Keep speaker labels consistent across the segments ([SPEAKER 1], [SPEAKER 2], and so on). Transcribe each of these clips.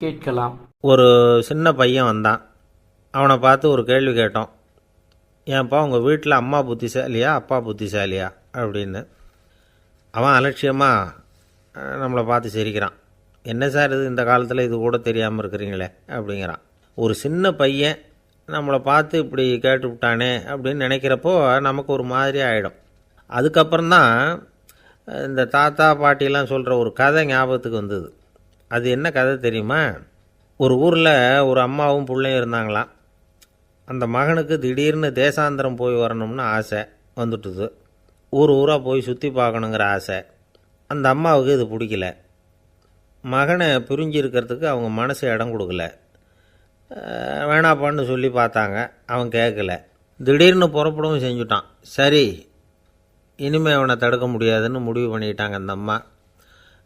[SPEAKER 1] கேட்கலாம்.
[SPEAKER 2] ஒரு சின்ன பையன் வந்தான். அவனை பார்த்து ஒரு கேள்வி கேட்டோம். ஏன்ப்பா உங்கள் வீட்டில் அம்மா புத்திசாலியா அப்பா புத்திசாலியா அப்படின்னு. அவன் அலட்சியமாக நம்மளை பார்த்து சிரிக்கிறான். என்ன சார் இது, இந்த காலத்தில் இது கூட தெரியாமல் இருக்கிறீங்களே அப்படிங்கிறான். ஒரு சின்ன பையன் நம்மளை பார்த்து இப்படி கேட்டு விட்டானே அப்படின்னு நினைக்கிறப்போ நமக்கு ஒரு மாதிரி ஆகிடும். அதுக்கப்புறம்தான் இந்த தாத்தா பாட்டிலாம் சொல்கிற ஒரு கதை ஞாபகத்துக்கு வந்தது. அது என்ன கதை தெரியுமா? ஒரு ஊரில் ஒரு அம்மாவும் பிள்ளையும் இருந்தாங்களாம். அந்த மகனுக்கு திடீர்னு தேசாந்திரம் போய் வரணும்னு ஆசை வந்துட்டுது. ஊராக போய் சுற்றி பார்க்கணுங்கிற ஆசை. அந்த அம்மாவுக்கு இது பிடிக்கல. மகனை பிரிஞ்சு இருக்கிறதுக்கு அவங்க மனசு இடம் கொடுக்கல. வேணாப்பான்னு சொல்லி பார்த்தாங்க, அவன் கேட்கல. திடீர்னு புறப்படவும் செஞ்சுட்டான். சரி, இனிமேல் அவனை தடுக்க முடியாதுன்னு முடிவு பண்ணிட்டாங்க அந்த அம்மா.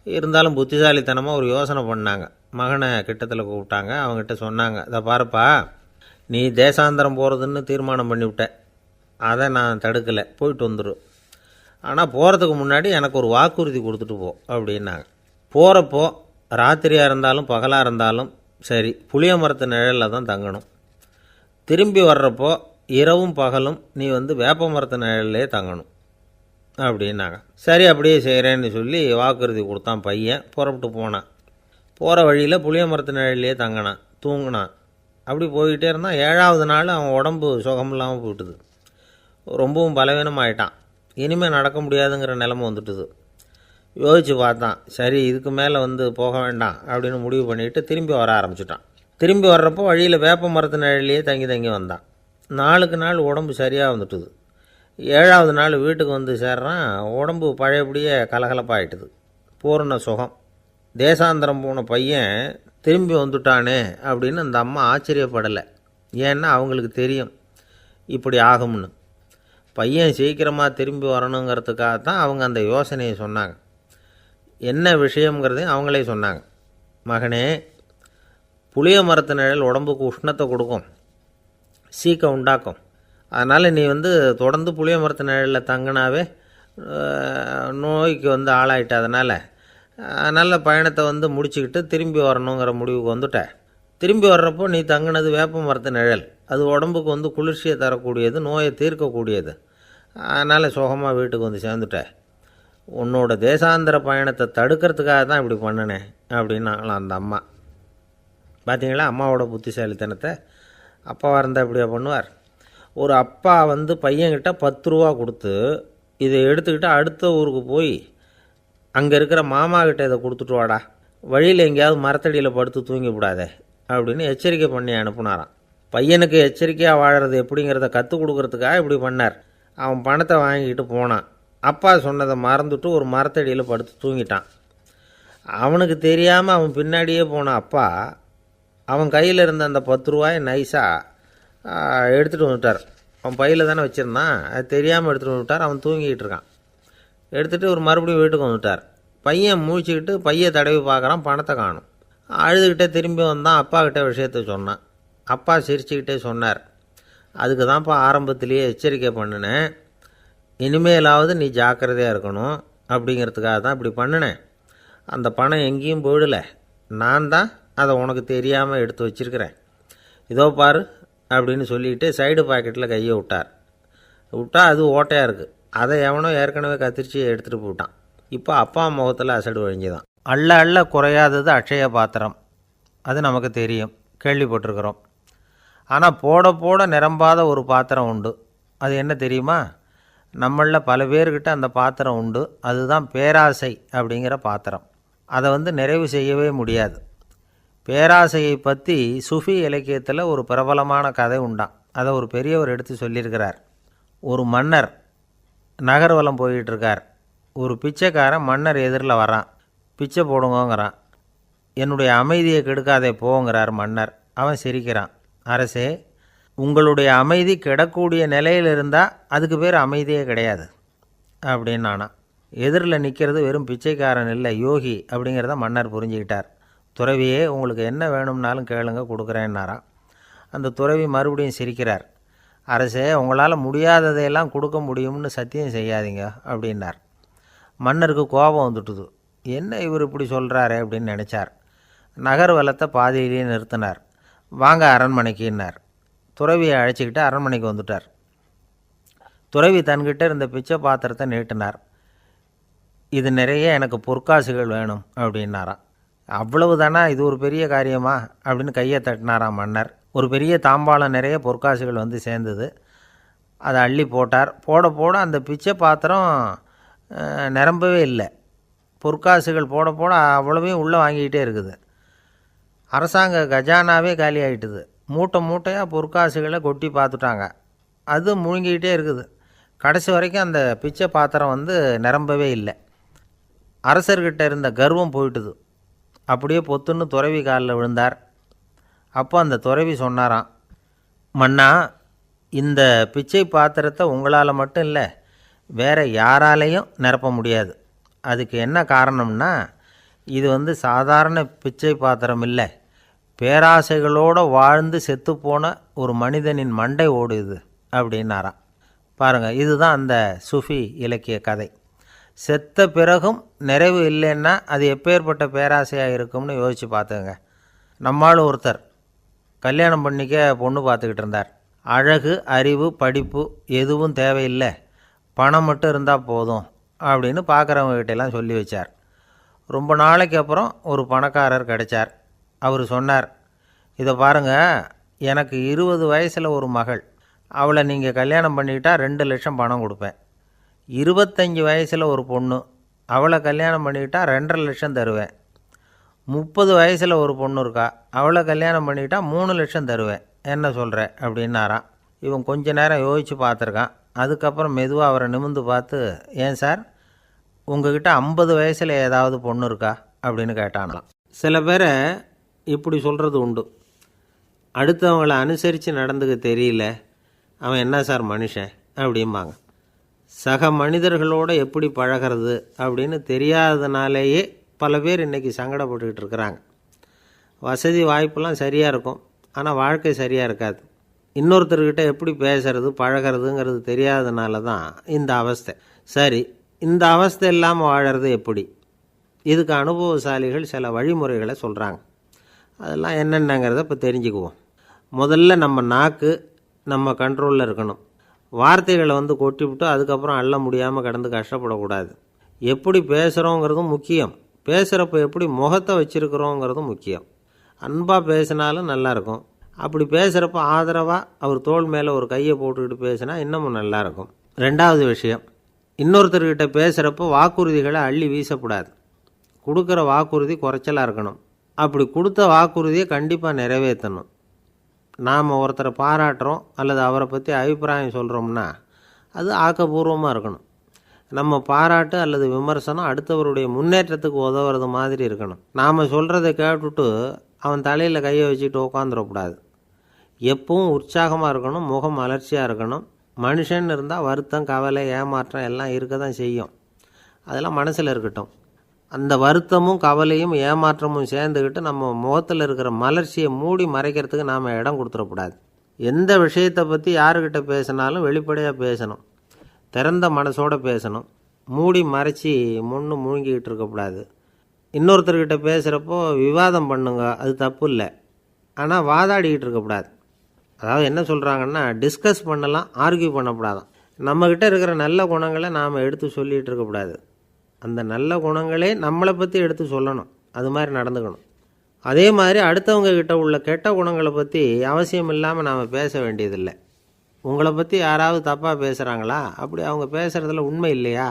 [SPEAKER 2] இருந்தாலும் புத்திசாலித்தனமாக ஒரு யோசனை பண்ணாங்க. மகனை கிட்டத்தில் கூப்பிட்டாங்க. அவங்ககிட்ட சொன்னாங்க, இதை பாருப்பா, நீ தேசாந்திரம் போகிறதுன்னு தீர்மானம் பண்ணிவிட்ட, அதை நான் தடுக்கலை, போயிட்டு வந்துடும். ஆனால் போகிறதுக்கு முன்னாடி எனக்கு ஒரு வாக்குறுதி கொடுத்துட்டு போ அப்படின்னாங்க. போகிறப்போ ராத்திரியாக இருந்தாலும் பகலாக இருந்தாலும் சரி, புளிய மரத்து நிழலில் தான் தங்கணும். திரும்பி வர்றப்போ இரவும் பகலும் நீ வேப்ப மரத்து நிழல்லே தங்கணும் அப்படின்னாங்க. சரி, அப்படியே செய்கிறேன்னு சொல்லி வாக்குறுதி கொடுத்தான் பையன். புறப்பட்டு போனான். போகிற வழியில் புளிய மரத்து நிழல்லையே தங்கினான், தூங்கினான். அப்படி போய்கிட்டே இருந்தான். 7ஆவது நாள் அவன் உடம்பு சுகமில்லாமல் போயிட்டுது. ரொம்பவும் பலவீனமாயிட்டான். இனிமேல் நடக்க முடியாதுங்கிற நிலைமை வந்துட்டுது. யோசித்து பார்த்தான். சரி, இதுக்கு மேலே போக வேண்டாம் அப்படின்னு முடிவு பண்ணிவிட்டு திரும்பி வர ஆரம்பிச்சிட்டான். திரும்பி வர்றப்போ வழியில் வேப்ப மரத்து நிழல்லையே தங்கி வந்தான். நாளுக்கு நாள் உடம்பு சரியாக வந்துட்டுது. 7ஆவது நாள் வீட்டுக்கு சேர்றான். உடம்பு பழையபடியே கலகலப்பாயிட்டுது. பூர்ண சுகம். தேசாந்திரம் போன பையன் திரும்பி வந்துட்டானே அப்படின்னு அந்த அம்மா ஆச்சரியப்படலை. ஏன்னா அவங்களுக்கு தெரியும் இப்படி ஆகும்னு. பையன் சீக்கிரமாக திரும்பி வரணுங்கிறதுக்காக தான் அவங்க அந்த யோசனையை சொன்னாங்க. என்ன விஷயங்கிறதையும் அவங்களே சொன்னாங்க. மகனே, புளிய மரத்து நிழல் உடம்புக்கு உஷ்ணத்தை கொடுக்கும், சீக்கம் உண்டாக்கும். அதனால் நீ தொடர்ந்து புளிய மரத்து நிழலில் தங்கினாவே நோய்க்கு ஆளாயிட்ட. அதனால் நல்ல பயணத்தை முடிச்சுக்கிட்டு திரும்பி வரணுங்கிற முடிவுக்கு வந்துட்ட. திரும்பி வர்றப்போ நீ தங்கினது வேப்ப மரத்து நிழல். அது உடம்புக்கு குளிர்ச்சியை தரக்கூடியது, நோயை தீர்க்கக்கூடியது. அதனால் சுகமாக வீட்டுக்கு சேர்ந்துட்ட. உன்னோட தேசாந்திர பயணத்தை தடுக்கிறதுக்காக தான் இப்படி பண்ணினேன் அப்படின்னாங்களாம் அந்த அம்மா. பார்த்தீங்களா அம்மாவோட புத்திசாலித்தனத்தை? அப்பாவாக இருந்தால் இப்படியா பண்ணுவார்? ஒரு அப்பா பையன்கிட்ட 10 ரூபா கொடுத்து, இதை எடுத்துக்கிட்டு அடுத்த ஊருக்கு போய் அங்கே இருக்கிற மாமா கிட்ட இதை கொடுத்துட்டு வாடா, வழியில் எங்கேயாவது மரத்தடியில் படுத்து தூங்கி விடாதே அப்படின்னு எச்சரிக்கை பண்ணி அனுப்புனாராம். பையனுக்கு எச்சரிக்கையாக வாழறது எப்படிங்கிறத கற்றுக் கொடுக்கறதுக்காக இப்படி பண்ணார். அவன் பணத்தை வாங்கிக்கிட்டு போனான். அப்பா சொன்னதை மறந்துட்டு ஒரு மரத்தடியில் படுத்து தூங்கிட்டான். அவனுக்கு தெரியாமல் அவன் பின்னாடியே போன அப்பா அவன் கையில் இருந்த அந்த 10 ரூபாயை நைஸாக எடுத்துகிட்டு வந்துட்டார். அவன் பையில் தானே வச்சுருந்தான், அது தெரியாமல் எடுத்துகிட்டு வந்துட்டார். அவன் தூங்கிக்கிட்டு இருக்கான். எடுத்துகிட்டு ஒரு மறுபடியும் வீட்டுக்கு வந்துட்டார். பையன் மூழ்கிக்கிட்டு பையை தடவி பார்க்குறான், பணத்தை காணும். அழுதுகிட்டே திரும்பி வந்தான். அப்பா கிட்டே விஷயத்த சொன்னான். அப்பா சிரிச்சுக்கிட்டே சொன்னார், அதுக்கு தான்ப்பா ஆரம்பத்திலேயே எச்சரிக்கை பண்ணினேன், இனிமேலாவது நீ ஜாக்கிரதையாக இருக்கணும் அப்படிங்கிறதுக்காக தான் இப்படி பண்ணினேன். அந்த பணம் எங்கேயும் போயிடலை, நான் தான் அதை உனக்கு தெரியாமல் எடுத்து வச்சிருக்கிறேன். இதோ பாரு அப்படின்னு சொல்லிவிட்டு சைடு பாக்கெட்டில் கையை விட்டார். அது ஓட்டையாக இருக்குது. அதை எவனோ ஏற்கனவே கத்திரிச்சு எடுத்துகிட்டு போட்டான். இப்போ அப்பா முகத்தில் அசடு வழிஞ்சுதான். அள்ள அள்ள குறையாதது அட்சய பாத்திரம், அது நமக்கு தெரியும், கேள்விப்பட்டிருக்கிறோம். ஆனால் போட போட நிரம்பாத ஒரு பாத்திரம் உண்டு. அது என்ன தெரியுமா? நம்மளில் பல பேர்கிட்ட அந்த பாத்திரம் உண்டு. அதுதான் பேராசை அப்படிங்கிற பாத்திரம். அதை நிறைவு செய்யவே முடியாது. பேராசையை பற்றி சுஃபி இலக்கியத்தில் ஒரு பிரபலமான கதை உண்டாம். அதை ஒரு பெரியவர் எடுத்து சொல்லியிருக்கிறார். ஒரு மன்னர் நகர்வலம் போயிட்டுருக்கார். ஒரு பிச்சைக்காரன் மன்னர் எதிரில் வரான். பிச்சை போடுங்கோங்கிறான். என்னுடைய அமைதியை கெடுக்காதே போங்கிறார் மன்னர். அவன் சிரிக்கிறான். அரசே, உங்களுடைய அமைதி கெடக்கூடிய நிலையில் இருந்தால் அதுக்கு பேர் அமைதியே கிடையாது அப்படின்னு நானா. எதிரில் நிற்கிறது வெறும் பிச்சைக்காரன் இல்லை, யோகி அப்படிங்கிறத மன்னர் புரிஞ்சுக்கிட்டார். துறவியே, உங்களுக்கு என்ன வேணும்னாலும் கேளுங்க, கொடுக்குறேன்னாராம். அந்த துறவி மறுபடியும் சிரிக்கிறார். அரசே, உங்களால் முடியாததையெல்லாம் கொடுக்க முடியும்னு சத்தியம் செய்யாதீங்க அப்படின்னார். மன்னருக்கு கோபம் வந்துட்டுது. என்ன இவர் இப்படி சொல்கிறாரு அப்படின்னு நினச்சார். நகர்வலத்தை பாதியிலேயே நிறுத்தினார். வாங்க அரண்மனைக்குன்னார். துறவியை அழைச்சிக்கிட்டு அரண்மனைக்கு வந்துட்டார். துறவி தன்கிட்ட இருந்த பிச்சை பாத்திரத்தை நீட்டினார். இது நிறைய எனக்கு பொற்காசுகள் வேணும் அப்படின்னாராம். அவ்வளவு தானா, இது ஒரு பெரிய காரியமா அப்படின்னு கையை தட்டினாராம் மன்னர். ஒரு பெரிய தாம்பாளம் நிறைய பொற்காசுகள் வந்து சேர்ந்தது. அதை அள்ளி போட்டார். போட போட அந்த பிச்சை பாத்திரம் நிரம்பவே இல்லை. பொற்காசுகள் போட போட அவ்வளவையும் உள்ளே வாங்கிக்கிட்டே இருக்குது. அரசாங்க கஜானாவே காலி ஆகிட்டுது. மூட்டை மூட்டையாக பொற்காசுகளை கொட்டி பார்த்துட்டாங்க. அது முழுங்கிக்கிட்டே இருக்குது. கடைசி வரைக்கும் அந்த பிச்சை பாத்திரம் வந்து நிரம்பவே இல்லை. அரசர்கிட்ட இருந்த கர்வம் போயிட்டுது. அப்படியே பொத்துன்னு துறவி காலில் விழுந்தார். அப்போ அந்த துறவி சொன்னாராம், மன்னா, இந்த பிச்சை பாத்திரத்தை உங்களால் மட்டும் இல்லை, வேறு யாராலையும் நிரப்ப முடியாது. அதுக்கு என்ன காரணம்னா, இது வந்து சாதாரண பிச்சை பாத்திரம் இல்லை, பேராசைகளோடு வாழ்ந்து செத்துப்போன ஒரு மனிதனின் மண்டை ஓடுது அப்படின்னாராம். பாருங்கள், இதுதான் அந்த சுஃபி இலக்கிய கதை. செத்த பிறகும் நிறைவு இல்லைன்னா அது எப்பேற்பட்ட பேராசையாக இருக்கும்னு யோசித்து பார்த்துங்க. நம்மால் ஒருத்தர் கல்யாணம் பண்ணிக்க பொண்ணு பார்த்துக்கிட்டு இருந்தார். அழகு, அறிவு, படிப்பு எதுவும் தேவையில்லை, பணம் மட்டும் இருந்தால் போதும் அப்படின்னு பார்க்குறவங்ககிட்டெல்லாம் சொல்லி வச்சார். ரொம்ப நாளைக்கு அப்புறம் ஒரு பணக்காரர் கிடைச்சார். அவர் சொன்னார், இதை பாருங்கள், எனக்கு 20 வயசில் ஒரு மகள், அவளை நீங்கள் கல்யாணம் பண்ணிக்கிட்டால் 2 லட்சம் பணம் கொடுப்பேன். 25 வயசில் ஒரு பொண்ணு, அவளை கல்யாணம் பண்ணிக்கிட்டால் 2.5 லட்சம் தருவேன். 30 வயசில் ஒரு பொண்ணு இருக்கா, அவளை கல்யாணம் பண்ணிக்கிட்டால் 3 லட்சம் தருவேன். என்ன சொல்கிற அப்படின்னாராம். இவன் கொஞ்ச நேரம் யோசித்து பார்த்துருக்கான். அதுக்கப்புறம் மெதுவாக அவரை நிமிர்ந்து பார்த்து, ஏன் சார், உங்ககிட்ட 50 வயசில் ஏதாவது பொண்ணு இருக்கா அப்படின்னு கேட்டானாம். சில பேரை இப்படி சொல்கிறது உண்டு, அடுத்தவங்களை அனுசரித்து நடந்துக்க தெரியல, அவன் என்ன சார் மனுஷன் அப்படிம்பாங்க. சக மனிதர்களோடு எப்படி பழகிறது அப்படின்னு தெரியாததுனாலேயே பல பேர் இன்றைக்கி சங்கடப்பட்டுக்கிட்டு இருக்கிறாங்க. வசதி வாய்ப்பெல்லாம் சரியாக இருக்கும், ஆனால் வாழ்க்கை சரியாக இருக்காது. இன்னொருத்தர்கிட்ட எப்படி பேசுறது பழகிறதுங்கிறது தெரியாததுனால தான் இந்த அவஸ்தை. சரி, இந்த அவஸ்தை இல்லாமல் வாழறது எப்படி? இதுக்கு அனுபவசாலிகள் சில வழிமுறைகளை சொல்கிறாங்க. அதெல்லாம் என்னென்னங்கிறத இப்போ தெரிஞ்சுக்குவோம். முதல்ல நம்ம நாக்கு நம்ம கண்ட்ரோலில் இருக்கணும். வார்த்தைகளை வந்து கொட்டிவிட்டு அதுக்கப்புறம் அள்ள முடியாமல் கிடந்து கஷ்டப்படக்கூடாது. எப்படி பேசுகிறோங்கிறதும் முக்கியம், பேசுகிறப்ப எப்படி முகத்தை வச்சுருக்கிறோங்கிறதும் முக்கியம். அன்பாக பேசினாலும் நல்லாயிருக்கும். அப்படி பேசுகிறப்ப ஆதரவாக அவர் தோள் மேலே ஒரு கையை போட்டுக்கிட்டு பேசினா இன்னமும் நல்லாயிருக்கும். 2வது விஷயம், இன்னொருத்தர்கிட்ட பேசுகிறப்போ வாக்குறுதிகளை அள்ளி வீசக்கூடாது. கொடுக்குற வாக்குறுதி குறைச்சலாக இருக்கணும். அப்படி கொடுத்த வாக்குறுதியை கண்டிப்பாக நிறைவேற்றணும். நாம் ஒருத்தரை பாராட்டுறோம் அல்லது அவரை பற்றி அபிப்பிராயம் சொல்கிறோம்னா அது ஆக்கப்பூர்வமாக இருக்கணும். நம்ம பாராட்டு அல்லது விமர்சனம் அடுத்தவருடைய முன்னேற்றத்துக்கு உதவுறது மாதிரி இருக்கணும். நாம் சொல்கிறத கேட்டுட்டு அவன் தலையில் கையை வச்சுட்டு உட்காந்துடக்கூடாது. எப்பவும் உற்சாகமாக இருக்கணும், முகம் மலர்ச்சியாக இருக்கணும். மனுஷன் இருந்தால் வருத்தம், கவலை, ஏமாற்றம் எல்லாம் இருக்க தான் செய்யும். அதெல்லாம் மனசில் இருக்கட்டும். அந்த வருத்தமும் கவலையும் ஏமாற்றமும் சேர்ந்துக்கிட்டு நம்ம முகத்தில் இருக்கிற மலர்ச்சியை மூடி மறைக்கிறதுக்கு நாம் இடம் கொடுத்துடக்கூடாது. எந்த விஷயத்தை பற்றி யாருக்கிட்ட பேசினாலும் வெளிப்படையாக பேசணும், திறந்த மனசோடு பேசணும். மூடி மறைச்சி முழுங்கிக்கிட்டு இருக்கக்கூடாது. இன்னொருத்தர்கிட்ட பேசுகிறப்போ விவாதம் பண்ணுங்க, அது தப்பு இல்லை, ஆனால் வாதாடிக்கிட்டு இருக்கக்கூடாது. அதாவது என்ன சொல்கிறாங்கன்னா, டிஸ்கஸ் பண்ணலாம், ஆர்கியூ பண்ணக்கூடாதான். நம்மக்கிட்ட இருக்கிற நல்ல குணங்களை நாம் எடுத்து சொல்லிகிட்டு இருக்கக்கூடாது. அந்த நல்ல குணங்களே நம்மளை பற்றி எடுத்து சொல்லணும், அது மாதிரி நடந்துக்கணும். அதே மாதிரி அடுத்தவங்க கிட்ட உள்ள கெட்ட குணங்களை பற்றி அவசியம் இல்லாமல் நாம் பேச வேண்டியதில்லை. உங்களை பற்றி யாராவது தப்பாக பேசுகிறாங்களா, அப்படி அவங்க பேசுகிறதுல உண்மை இல்லையா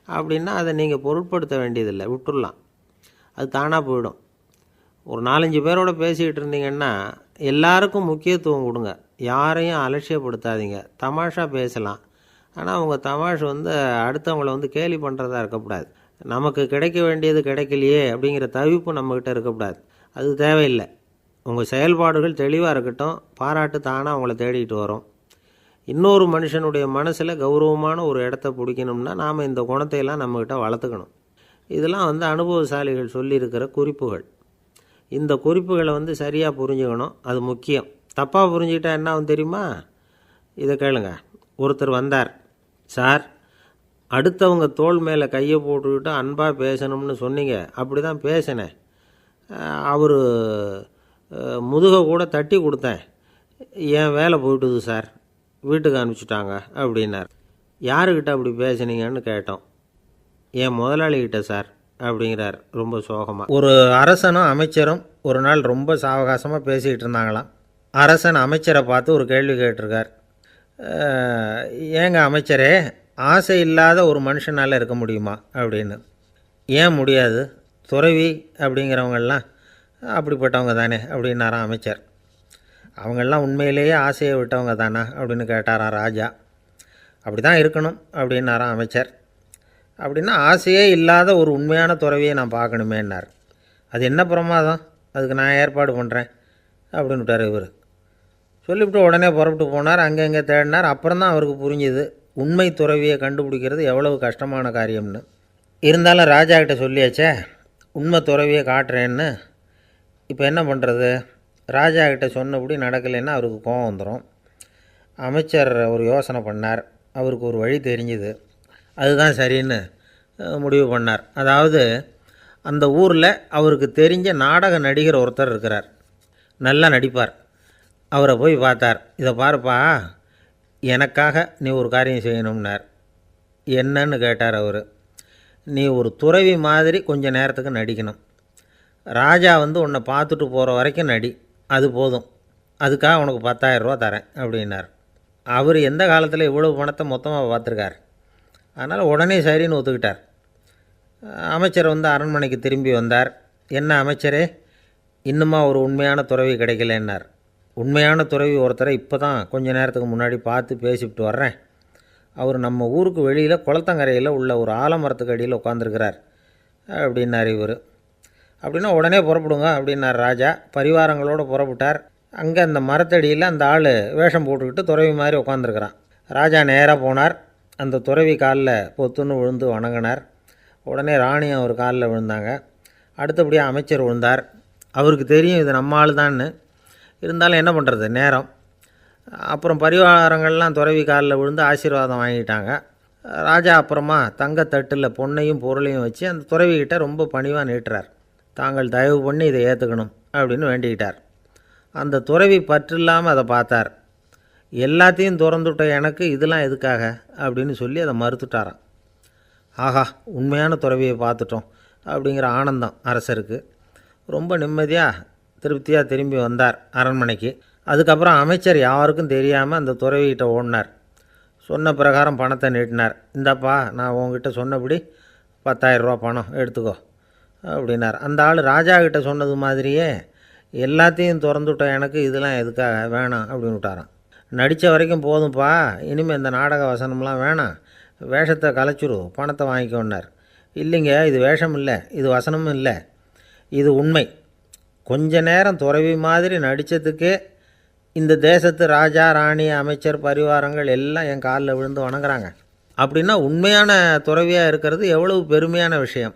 [SPEAKER 2] அப்படின்னா அதை நீங்கள் பொருட்படுத்த வேண்டியதில்லை, விட்டுடலாம். அது தானாக போயிடும். ஒரு 4-5 பேரோட பேசிக்கிட்டு இருந்தீங்கன்னா எல்லாருக்கும் முக்கியத்துவம் கொடுங்க, யாரையும் அலட்சியப்படுத்தாதீங்க. தமாஷா பேசலாம், ஆனால் அவங்க தமாஷ் வந்து அடுத்தவங்களை வந்து கேலி பண்ணுறதா இருக்கக்கூடாது. நமக்கு கிடைக்க வேண்டியது கிடைக்கலையே அப்படிங்கிற தவிப்பு நம்மக்கிட்ட இருக்கக்கூடாது, அது தேவையில்லை. உங்கள் செயல்பாடுகள் தெளிவாக இருக்கட்டும், பாராட்டு தானாக அவங்கள தேடிட்டு வரும். இன்னொரு மனுஷனுடைய மனசில் கௌரவமான ஒரு இடத்த பிடிக்கணும்னா நாம் இந்த குணத்தையெல்லாம் நம்மக்கிட்ட வளர்த்துக்கணும். இதெல்லாம் வந்து அனுபவசாலிகள் சொல்லியிருக்கிற குறிப்புகள். இந்த குறிப்புகளை வந்து சரியாக புரிஞ்சுக்கணும், அது முக்கியம். தப்பாக புரிஞ்சுக்கிட்டா என்ன ஆகும் தெரியுமா? இதை கேளுங்க. ஒருத்தர் வந்தார், சார், அடுத்தவங்க தோள் மேலே கையை போட்டுக்கிட்டு அன்பாக பேசணும்னு சொன்னீங்க, அப்படி தான் பேசினேன். அவர் முதுகை கூட தட்டி கொடுத்தேன். என் வேலை போயிட்டுது சார், வீட்டுக்கு அனுப்பிச்சிட்டாங்க அப்படின்னார். யாருக்கிட்ட அப்படி பேசுனீங்கன்னு கேட்டோம். என் முதலாளிகிட்ட சார் அப்படிங்கிறார் ரொம்ப சோகமாக. ஒரு அரசனும் அமைச்சரும் ஒரு நாள் ரொம்ப சாவகாசமாக பேசிக்கிட்டு இருந்தாங்களாம். அரசன் அமைச்சரை பார்த்து ஒரு கேள்வி கேட்டிருக்கார். ஏங்க அமைச்சரே, ஆசை இல்லாத ஒரு மனுஷனால் இருக்க முடியுமா அப்படின்னு. ஏன் முடியாது, துறவி அப்படிங்கிறவங்கெல்லாம் அப்படிப்பட்டவங்க தானே அப்படின்னாராம் அமைச்சர். அவங்கெல்லாம் உண்மையிலேயே ஆசையை விட்டவங்க தானா அப்படின்னு கேட்டாராம் ராஜா. அப்படி தான் இருக்கணும் அப்படின்னாராம் அமைச்சர். அப்படின்னா ஆசையே இல்லாத ஒரு உண்மையான துறவியை நான் பார்க்கணுமேன்னார். அது என்ன பிரமாதம், அதுக்கு நான் ஏற்பாடு பண்ணுறேன் அப்படின்னு விட்டார் இவர். சொல்லிவிட்டு உடனே புறப்பட்டு போனார். அங்கே தேடினார். அப்புறம் தான் அவருக்கு புரிஞ்சுது உண்மை துறவியை கண்டுபிடிக்கிறது எவ்வளவு கஷ்டமான காரியம்னு. இருந்தாலும் ராஜா கிட்ட சொல்லியாச்சே உண்மை துறவியை காட்டுறேன்னு. இப்போ என்ன பண்ணுறது? ராஜா கிட்ட சொன்னபடி நடக்கலைன்னா அவருக்கு கோபம் வந்துடும். அமைச்சர் ஒரு யோசனை பண்ணார். அவருக்கு ஒரு வழி தெரிஞ்சுது. அதுதான் சரின்னு முடிவு பண்ணார். அதாவது அந்த ஊரில் அவருக்கு தெரிஞ்ச நாடக நடிகர் ஒருத்தர் இருக்கிறார், நல்லா நடிப்பார். அவரை போய் பார்த்தார். இதை பாருப்பா, எனக்காக நீ ஒரு காரியம் செய்யணும்னார். என்னன்னு கேட்டார் அவர். நீ ஒரு துறவி மாதிரி கொஞ்சம் நேரத்துக்கு நடிக்கணும். ராஜா உன்னை பார்த்துட்டு போகிற வரைக்கும் நடி, அது போதும். அதுக்காக உனக்கு 10,000 ரூபா தரேன் அப்படின்னார். அவர் எந்த காலத்தில் இவ்வளோ பணத்தை மொத்தமாக பார்த்துருக்கார். அதனால் உடனே சரின்னு ஒத்துக்கிட்டார். அமைச்சர் அரண்மனைக்கு திரும்பி வந்தார். என்ன அமைச்சரே, இன்னுமா ஒரு உண்மையான துறவி கிடைக்கலன்னார். உண்மையான துறவி ஒருத்தரை இப்போ தான் கொஞ்ச நேரத்துக்கு முன்னாடி பார்த்து பேசிவிட்டு வர்றேன். அவர் நம்ம ஊருக்கு வெளியில் குளத்தங்கரையில் உள்ள ஒரு ஆலமரத்துக்கு அடியில் உட்காந்துருக்கிறார் அப்படின்னார் இவர். அப்படின்னா உடனே புறப்படுங்க அப்படின்னார் ராஜா. பரிவாரங்களோடு புறப்பட்டார். அங்கே அந்த மரத்தடியில் அந்த ஆள் வேஷம் போட்டுக்கிட்டு துறவி மாதிரி உட்காந்துருக்கிறான். ராஜா நேராக போனார். அந்த துறவி காலில் பொத்துன்னு விழுந்து வணங்கினார். உடனே ராணியும் அவர் காலில் விழுந்தாங்க. அடுத்தபடியாக அமைச்சர் விழுந்தார். அவருக்கு தெரியும் இது நம்ம ஆள் தான்னு. இருந்தாலும் என்ன பண்ணுறது, நேரம். அப்புறம் பரிவாரங்கள்லாம் துறவி காலில் விழுந்து ஆசீர்வாதம் வாங்கிட்டாங்க. ராஜா அப்புறமா தங்கத்தட்டில் பொன்னையும் பொருளையும் வச்சு அந்த துறவிக்கிட்ட ரொம்ப பணிவாக நீட்டுறார். தாங்கள் தயவு பண்ணி இதை ஏற்றுக்கணும் அப்படின்னு வேண்டிக்கிட்டார். அந்த துறவி பற்றில்லாமல் அதை பார்த்தார். எல்லாத்தையும் திறந்துவிட்ட எனக்கு இதெல்லாம் எதுக்காக அப்படின்னு சொல்லி அதை மறுத்துட்டாராம். ஆஹா, உண்மையான துறவியை பார்த்துட்டோம் அப்படிங்கிற ஆனந்தம் அரசருக்கு. ரொம்ப நிம்மதியாக திருப்தியாக திரும்பி வந்தார் அரண்மனைக்கு. அதுக்கப்புறம் அமைச்சர் யாருக்கும் தெரியாமல் அந்த துறவிகிட்ட ஓடினார். சொன்ன பிரகாரம் பணத்தை நீட்டினார். இந்தாப்பா, நான் உங்ககிட்ட சொன்னபடி 10,000 ரூபா பணம் எடுத்துக்கோ அப்படின்னார். அந்த ஆள் ராஜா கிட்ட சொன்னது மாதிரியே எல்லாத்தையும் திறந்துவிட்ட எனக்கு இதெல்லாம் எதுக்காக வேணாம் அப்படின்னு விட்டாரான். நடித்த வரைக்கும் போதும்ப்பா, இனிமேல் இந்த நாடக வசனம்லாம் வேணாம், வேஷத்தை கலைச்சிரு, பணத்தை வாங்கிக்கோன்னார். இல்லைங்க, இது வேஷம் இல்லை, இது வசனமும் இல்லை, இது உண்மை. கொஞ்ச நேரம் துறவி மாதிரி நடித்ததுக்கே இந்த தேசத்து ராஜா, ராணி, அமைச்சர், பரிவாரங்கள் எல்லாம் என் காலில் விழுந்து வணங்குறாங்க. அப்படின்னா உண்மையான துறவியாக இருக்கிறது எவ்வளவு பெருமையான விஷயம்.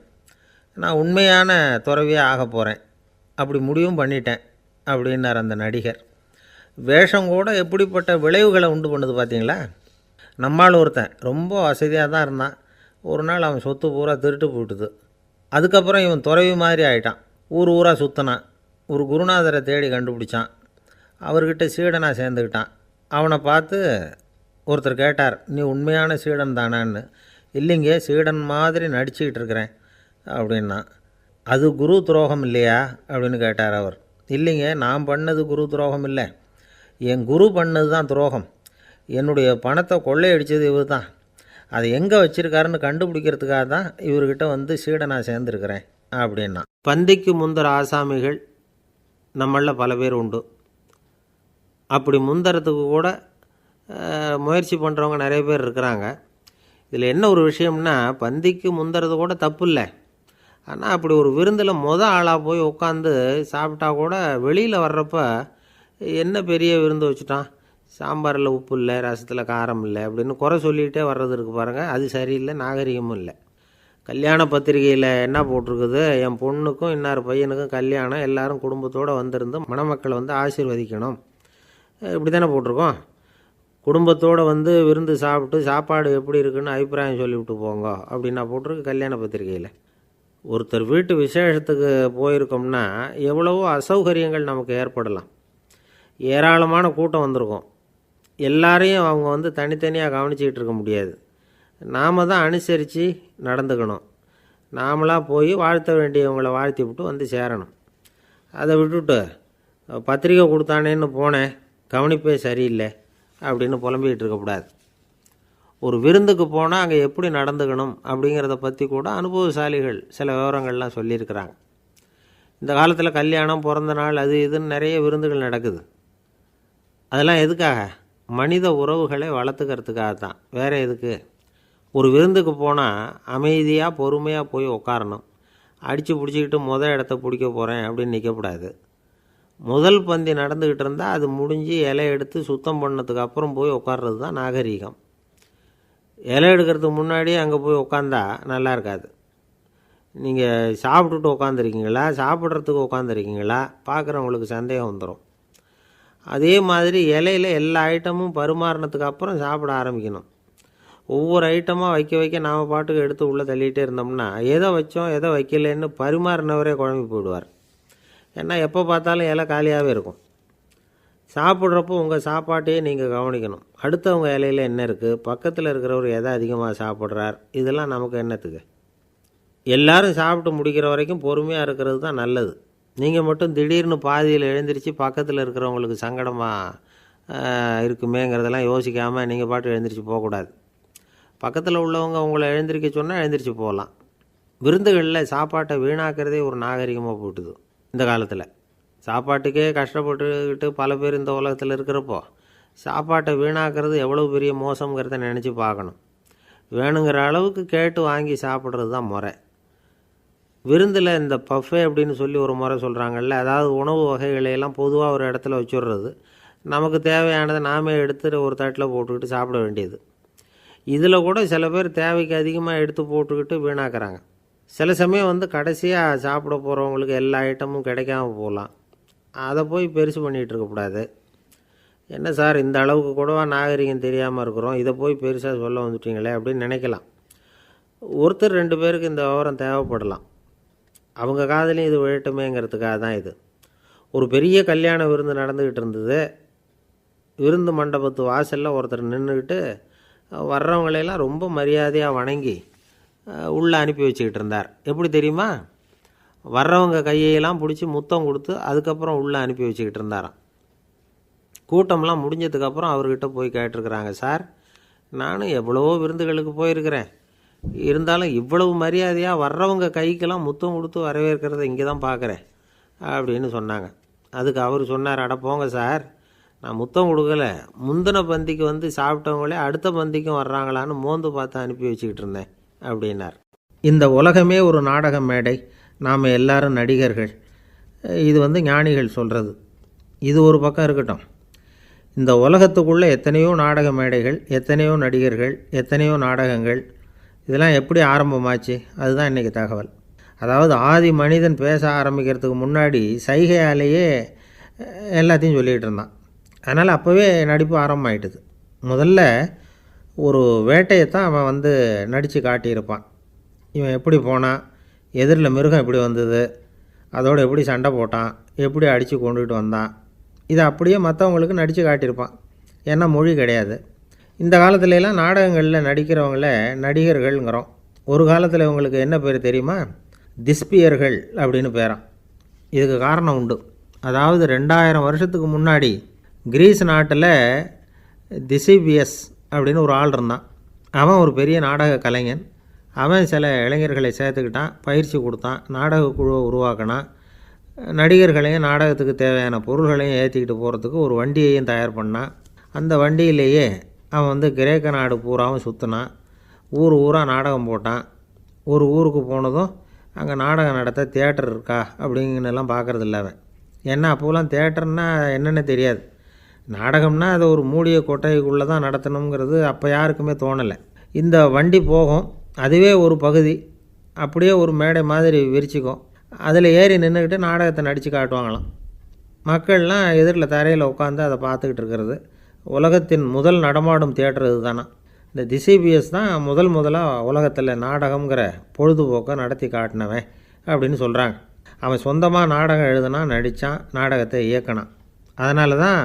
[SPEAKER 2] நான் உண்மையான துறவியாக ஆக போகிறேன், அப்படி முடிவும் பண்ணிட்டேன் அப்படின்னார் அந்த நடிகர். வேஷம் கூட எப்படிப்பட்ட விளைவுகளை உண்டு பண்ணுது பார்த்தீங்களா. நம்மால் ஒருத்தன் ரொம்ப வசதியாக தான் இருந்தான். ஒரு நாள் அவன் சொத்து பூரா திருட்டு போயிட்டுது. அதுக்கப்புறம் இவன் துறவி மாதிரி ஆகிட்டான். ஊர் ஊராக சுற்றினான். ஒரு குருநாதரை தேடி கண்டுபிடிச்சான். அவர்கிட்ட சீடனாக சேர்ந்துக்கிட்டான். அவனை பார்த்து ஒருத்தர் கேட்டார், நீ உண்மையான சீடன் தானான்னு. இல்லைங்க, சீடன் மாதிரி நடிச்சுக்கிட்டு இருக்கிறேன் அப்படின்னா. அது குரு துரோகம் இல்லையா அப்படின்னு கேட்டார் அவர். இல்லைங்க, நான் பண்ணது குரு துரோகம் இல்லை, என் குரு பண்ணது தான் துரோகம். என்னுடைய பணத்தை கொள்ளையடித்தது இவர் தான். அதை எங்கே வச்சுருக்காருன்னு கண்டுபிடிக்கிறதுக்காக தான் இவர்கிட்ட சீடனாக சேர்ந்துருக்கிறேன் அப்படின்னா. பந்திக்கு முந்தர ஆசாமிகள் நம்மளில் பல பேர் உண்டு. அப்படி முந்தறதுக்கு கூட முயற்சி பண்ணுறவங்க நிறைய பேர் இருக்கிறாங்க. இதில் என்ன ஒரு விஷயம்னா, பந்திக்கு முந்தறது கூட தப்பு இல்லை. ஆனால் அப்படி ஒரு விருந்தில் ஆளாக போய் உட்காந்து சாப்பிட்டா கூட வெளியில் வர்றப்ப என்ன பெரிய விருந்து வச்சுட்டான், சாம்பாரில் உப்பு இல்லை, ரசத்தில் காரம் இல்லை அப்படின்னு குறை சொல்லிகிட்டே வர்றது இருக்குது பாருங்கள். அது சரியில்லை, நாகரிகமும் இல்லை. கல்யாண பத்திரிகையில் என்ன போட்டிருக்குது, என் பொண்ணுக்கும் இன்னார் பையனுக்கும் கல்யாணம், எல்லாரும் குடும்பத்தோடு வந்திருந்து மணமக்களை ஆசீர்வதிக்கணும், இப்படி தானே போட்டிருக்கோம். குடும்பத்தோடு விருந்து சாப்பிட்டு சாப்பாடு எப்படி இருக்குன்னு அபிப்பிராயம் சொல்லிவிட்டு போங்க அப்படின்னா போட்டிருக்கு கல்யாண பத்திரிகையில். ஒருத்தர் வீட்டு விசேஷத்துக்கு போயிருக்கோம்னா எவ்வளவோ அசௌகரியங்கள் நமக்கு ஏற்படலாம். ஏராளமான கூட்டம் வந்திருக்கும். எல்லாரையும் அவங்க வந்து தனித்தனியாக கவனிச்சிக்கிட்டு இருக்க முடியாது. நாம் தான் அனுசரித்து நடந்துக்கணும். நாமளாக போய் வாழ்த்த வேண்டியவங்களை வாழ்த்தி விட்டு வந்து சேரணும். அதை விட்டுட்டு பத்திரிக்கை கொடுத்தானேன்னு போனேன், கவனிப்பே சரியில்லை அப்படின்னு புலம்பிக்கிட்டு இருக்கக்கூடாது. ஒரு விருந்துக்கு போனால் அங்கே எப்படி நடந்துக்கணும் அப்படிங்கிறத பற்றி கூட அனுபவசாலிகள் சில விவரங்கள்லாம் சொல்லியிருக்கிறாங்க. இந்த காலத்தில் கல்யாணம், பிறந்த நாள், அது இதுன்னு நிறைய விருந்துகள் நடக்குது. அதெல்லாம் எதுக்காக? மனித உறவுகளை வளர்த்துக்கிறதுக்காக தான், வேறு எதுக்கு? ஒரு விருந்துக்கு போனால் அமைதியாக பொறுமையாக போய் உட்காரணும். அடித்து பிடிச்சிக்கிட்டு இடத்த பிடிக்க போகிறேன் அப்படின்னு நிற்கக்கூடாது. முதல் பந்தி நடந்துக்கிட்டு இருந்தால் அது முடிஞ்சு இலை எடுத்து சுத்தம் பண்ணதுக்கு அப்புறம் போய் உட்கார்றது தான் நாகரீகம். இலை எடுக்கிறதுக்கு முன்னாடி அங்கே போய் உட்காந்தா நல்லா இருக்காது. நீங்கள் சாப்பிட்டுட்டு உட்காந்துருக்கீங்களா, சாப்பிட்றதுக்கு உட்காந்துருக்கீங்களா, பார்க்குறவங்களுக்கு சந்தேகம் வந்துடும். அதே மாதிரி இலையில் எல்லா ஐட்டமும் பரிமாறினதுக்கு அப்புறம் சாப்பிட ஆரம்பிக்கணும். ஒவ்வொரு ஐட்டமாக வைக்க வைக்க நாம் பாட்டுக்கு எடுத்து உள்ளே தள்ளிகிட்டே இருந்தோம்னா எதை வச்சோம் எதை வைக்கலன்னு பரிமாறினவரே குழம்பி போயிடுவார். ஏன்னா எப்போ பார்த்தாலும் இலை காலியாகவே இருக்கும். சாப்பிட்றப்போ உங்கள் சாப்பாட்டையே நீங்கள் கவனிக்கணும். அடுத்தவங்க இலையில் என்ன இருக்குது, பக்கத்தில் இருக்கிறவர் எதை அதிகமாக சாப்பிட்றார், இதெல்லாம் நமக்கு என்னத்துக்கு? எல்லோரும் சாப்பிட்டு முடிக்கிற வரைக்கும் பொறுமையாக இருக்கிறது தான் நல்லது. நீங்கள் மட்டும் திடீர்னு பாதியில் எழுந்திரிச்சு பக்கத்தில் இருக்கிறவங்களுக்கு சங்கடமாக இருக்குமேங்கிறதெல்லாம் யோசிக்காமல் நீங்கள் பாட்டு எழுந்திரிச்சு போகக்கூடாது. பக்கத்தில் உள்ளவங்க உங்களை எழுந்திரிக்க சொன்னால் எழுந்திரிச்சு போகலாம். விருந்துகளில் சாப்பாட்டை வீணாக்கிறதே ஒரு நாகரிகமாக போட்டுது. இந்த காலத்தில் சாப்பாட்டுக்கே கஷ்டப்பட்டுக்கிட்டு பல பேர் இந்த உலகத்தில் இருக்கிறப்போ சாப்பாட்டை வீணாக்கிறது எவ்வளோ பெரிய மோசங்கிறத நினச்சி பார்க்கணும். வேணுங்கிற அளவுக்கு கேட்டு வாங்கி சாப்பிட்றது தான் முறை. விருந்தில் இந்த பஃபே அப்படின்னு சொல்லி ஒரு முறை சொல்கிறாங்கல்ல, அதாவது உணவு வகைகளையெல்லாம் பொதுவாக ஒரு இடத்துல வச்சுடுறது, நமக்கு தேவையானதை நாமே எடுத்து ஒரு தட்டில் போட்டுக்கிட்டு சாப்பிட வேண்டியது. இதில் கூட சில பேர் தேவைக்கு அதிகமாக எடுத்து போட்டுக்கிட்டு வீணாக்குறாங்க. சில சமயம் வந்து கடைசியாக சாப்பிட போகிறவங்களுக்கு எல்லா ஐட்டமும் கிடைக்காம போகலாம். அதை போய் பெருசு பண்ணிகிட்டு இருக்கக்கூடாது. என்ன சார் இந்த அளவுக்கு கூடவா நாகரிகம் தெரியாமல் இருக்கிறோம், இதை போய் பெருசாக சொல்ல வந்துட்டீங்களே அப்படின்னு நினைக்கலாம். ஒருத்தர் 2 பேருக்கு இந்த விவரம் தேவைப்படலாம். அவங்க காதலையும் இது விழட்டுமேங்கிறதுக்காக தான் இது. ஒரு பெரிய கல்யாண விருந்து நடந்துக்கிட்டு இருந்தது. விருந்து மண்டபத்து வாசலில் ஒருத்தர் நின்றுக்கிட்டு வர்றவங்களையெல்லாம் ரொம்ப மரியாதையாக வணங்கி உள்ளே அனுப்பி வச்சுக்கிட்டு இருந்தார். எப்படி தெரியுமா? வர்றவங்க கையெல்லாம் பிடிச்சி முத்தம் கொடுத்து அதுக்கப்புறம் உள்ளே அனுப்பி வச்சுக்கிட்டு இருந்தாராம். கூட்டம்லாம் முடிஞ்சதுக்கப்புறம் அவர்கிட்ட போய் கேட்டிருக்கிறாங்க, சார் நானும் எவ்வளவோ விருந்துகளுக்கு போயிருக்கிறேன், இருந்தாலும் இவ்வளவு மரியாதையாக வர்றவங்க கைக்கெல்லாம் முத்தம் கொடுத்து வரவேற்கிறத இங்கே தான் பார்க்குறேன் அப்படின்னு சொன்னாங்க. அதுக்கு அவர் சொன்னார், அட போங்க சார், நான் முத்தம் கொடுக்கல, முந்தின பந்திக்கு வந்து சாப்பிட்டவங்களே அடுத்த பந்திக்கும் வர்றாங்களான்னு மோந்து பார்த்து அனுப்பி வச்சுக்கிட்டு இருந்தேன் அப்படின்னார். இந்த உலகமே ஒரு நாடக மேடை, நாம் எல்லாரும் நடிகர்கள். இது வந்து ஞானிகள் சொல்கிறது. இது ஒரு பக்கம் இருக்கட்டும். இந்த உலகத்துக்குள்ளே எத்தனையோ நாடக மேடைகள், எத்தனையோ நடிகர்கள், எத்தனையோ நாடகங்கள், இதெல்லாம் எப்படி ஆரம்பமாச்சு? அதுதான் இன்றைக்கி தகவல். அதாவது ஆதி மனிதன் பேச ஆரம்பிக்கிறதுக்கு முன்னாடி சைகையாலேயே எல்லாத்தையும் சொல்லிகிட்டு இருந்தான். அதனால் அப்போவே நடிப்பு ஆரம்பமாயிட்டுது. முதல்ல ஒரு வேட்டையைத்தான் அவன் வந்து நடித்து காட்டியிருப்பான். இவன் எப்படி போனான், எதிரில் மிருகம் எப்படி வந்தது, அதோடு எப்படி சண்டை போட்டான், எப்படி அடித்து கொண்டுகிட்டு வந்தான், இதை அப்படியே மற்றவங்களுக்கு நடித்து காட்டியிருப்பான். ஏன்னா மொழி கிடையாது. இந்த காலத்துலலாம் நாடகங்களில் நடிக்கிறவங்கள நடிகர்கள்ங்கிறோம். ஒரு காலத்தில் இவங்களுக்கு என்ன பேர் தெரியுமா? திஸ்பியர்கள் அப்படின்னு பேரான். இதுக்கு காரணம் உண்டு. அதாவது 2000 வருஷத்துக்கு முன்னாடி கிரீஸ் நாட்டில் திசிபியஸ் அப்படின்னு ஒரு ஆள் இருந்தான். அவன் ஒரு பெரிய நாடக கலைஞன். அவன் சில இளைஞர்களை சேர்த்துக்கிட்டான், பயிற்சி கொடுத்தான், நாடக குழுவை உருவாக்கினான். நடிகர்களையும் நாடகத்துக்கு தேவையான பொருள்களையும் ஏற்றிக்கிட்டு போகிறதுக்கு ஒரு வண்டியையும் தயார் பண்ணான். அந்த வண்டியிலேயே அவன் வந்து கிரேக்க நாடு பூராவும் சுற்றினான். ஊர் ஊராக நாடகம் போட்டான். ஒரு ஊருக்கு போனதும் அங்கே நாடகம் நடத்த தியேட்டர் இருக்கா அப்படிங்கன்னெல்லாம் பார்க்குறதில்ல அவன். ஏன்னா அப்போலாம் தியேட்டர்னா என்னென்ன தெரியாது. நாடகம்னா அதை ஒரு மூடிய கொட்டைக்குள்ளே தான் நடத்தணுங்கிறது அப்போ யாருக்குமே தோணலை. இந்த வண்டி போகும், அதுவே ஒரு பகுதி அப்படியே ஒரு மேடை மாதிரி விரிச்சிக்கும். அதில் ஏறி நின்றுக்கிட்டு நாடகத்தை நடித்து காட்டுவாங்களாம். மக்கள்லாம் எதிரில் தரையில் உட்காந்து அதை பார்த்துக்கிட்டு இருக்கிறது. உலகத்தின் முதல் நடமாடும் தியேட்டர் இது தானே. இந்த திசைபியஸ் தான் முதலாக உலகத்தில் நாடகங்கிற பொழுதுபோக்கை நடத்தி காட்டினவன் அப்படின்னு சொல்கிறாங்க. அவன் சொந்தமாக நாடகம் எழுதுனா, நடித்தான், நாடகத்தை இயக்கினான். அதனால தான்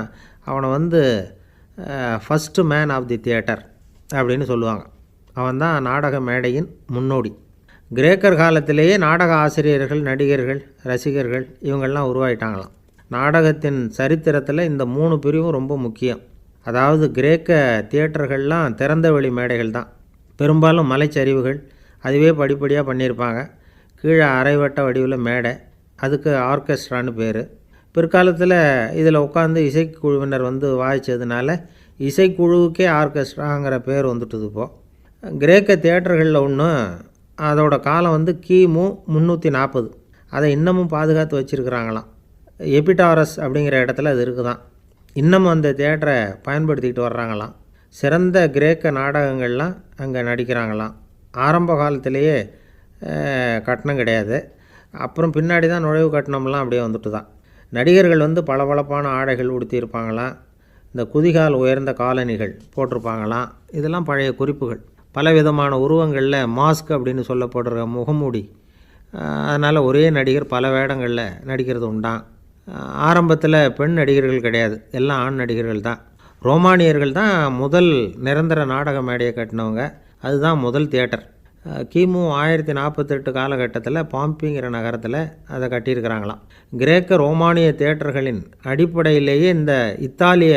[SPEAKER 2] அவனை வந்து first man of the theatre அப்படின்னு சொல்லுவாங்க. அவன் தான் நாடக மேடையின் முன்னோடி. கிரேக்கர் காலத்திலேயே நாடக ஆசிரியர்கள், நடிகர்கள், ரசிகர்கள் இவங்கள்லாம் உருவாயிட்டாங்களாம். நாடகத்தின் சரித்திரத்தில் இந்த 3 பிரிவும் ரொம்ப முக்கியம். அதாவது கிரேக்க தியேட்டர்கள்லாம் திறந்த வெளி மேடைகள் தான். பெரும்பாலும் மலைச்சரிவுகள், அதுவே படிப்படியாக பண்ணியிருப்பாங்க. கீழே அரைவட்ட வடிவில் மேடை, அதுக்கு ஆர்கெஸ்ட்ரான்னு பேர். பிற்காலத்தில் இதில் உட்காந்து இசைக்குழுவினர் வந்து வாய்ச்சதுனால இசைக்குழுவுக்கே ஆர்கெஸ்ட்ராங்கிற பேர் வந்துட்டுது. இப்போது கிரேக்க தியேட்டர்களில் ஒன்று, அதோட காலம் வந்து கிமு 340. அதை இன்னமும் பாதுகாத்து வச்சுருக்கிறாங்களாம். எபிடாரஸ் அப்படிங்கிற இடத்துல அது இருக்குதான். இன்னமும் அந்த தியேட்டரை பயன்படுத்திக்கிட்டு வர்றாங்களாம். சிறந்த கிரேக்க நாடகங்கள்லாம் அங்கே நடிக்கிறாங்களாம். ஆரம்ப காலத்திலேயே கட்டணம் கிடையாது. அப்புறம் பின்னாடி தான் நுழைவு கட்டணம்லாம் அப்படியே வந்துட்டு தான். நடிகர்கள் வந்து பளபளப்பான ஆடைகள் உடுத்தியிருப்பாங்களாம். இந்த குதிகால் உயர்ந்த காலணிகள் போட்டிருப்பாங்களாம். இதெல்லாம் பழைய குறிப்புகள். பலவிதமான உருவங்களில் மாஸ்க் அப்படின்னு சொல்லப்படுற முகமூடி. அதனால் ஒரே நடிகர் பல வேடங்களில் நடிக்கிறது உண்டான். ஆரம்பத்தில் பெண் நடிகர்கள் கிடையாது, எல்லாம் ஆண் நடிகர்கள் தான். ரோமானியர்கள் தான் முதல் நிரந்தர நாடக மேடையை கட்டினவங்க. அதுதான் முதல் தியேட்டர். கிமு 1048 காலகட்டத்தில் பாம்பிங்கிற நகரத்தில் அதை கட்டியிருக்கிறாங்களாம். கிரேக்க ரோமானிய தியேட்டர்களின் அடிப்படையிலேயே இந்த இத்தாலிய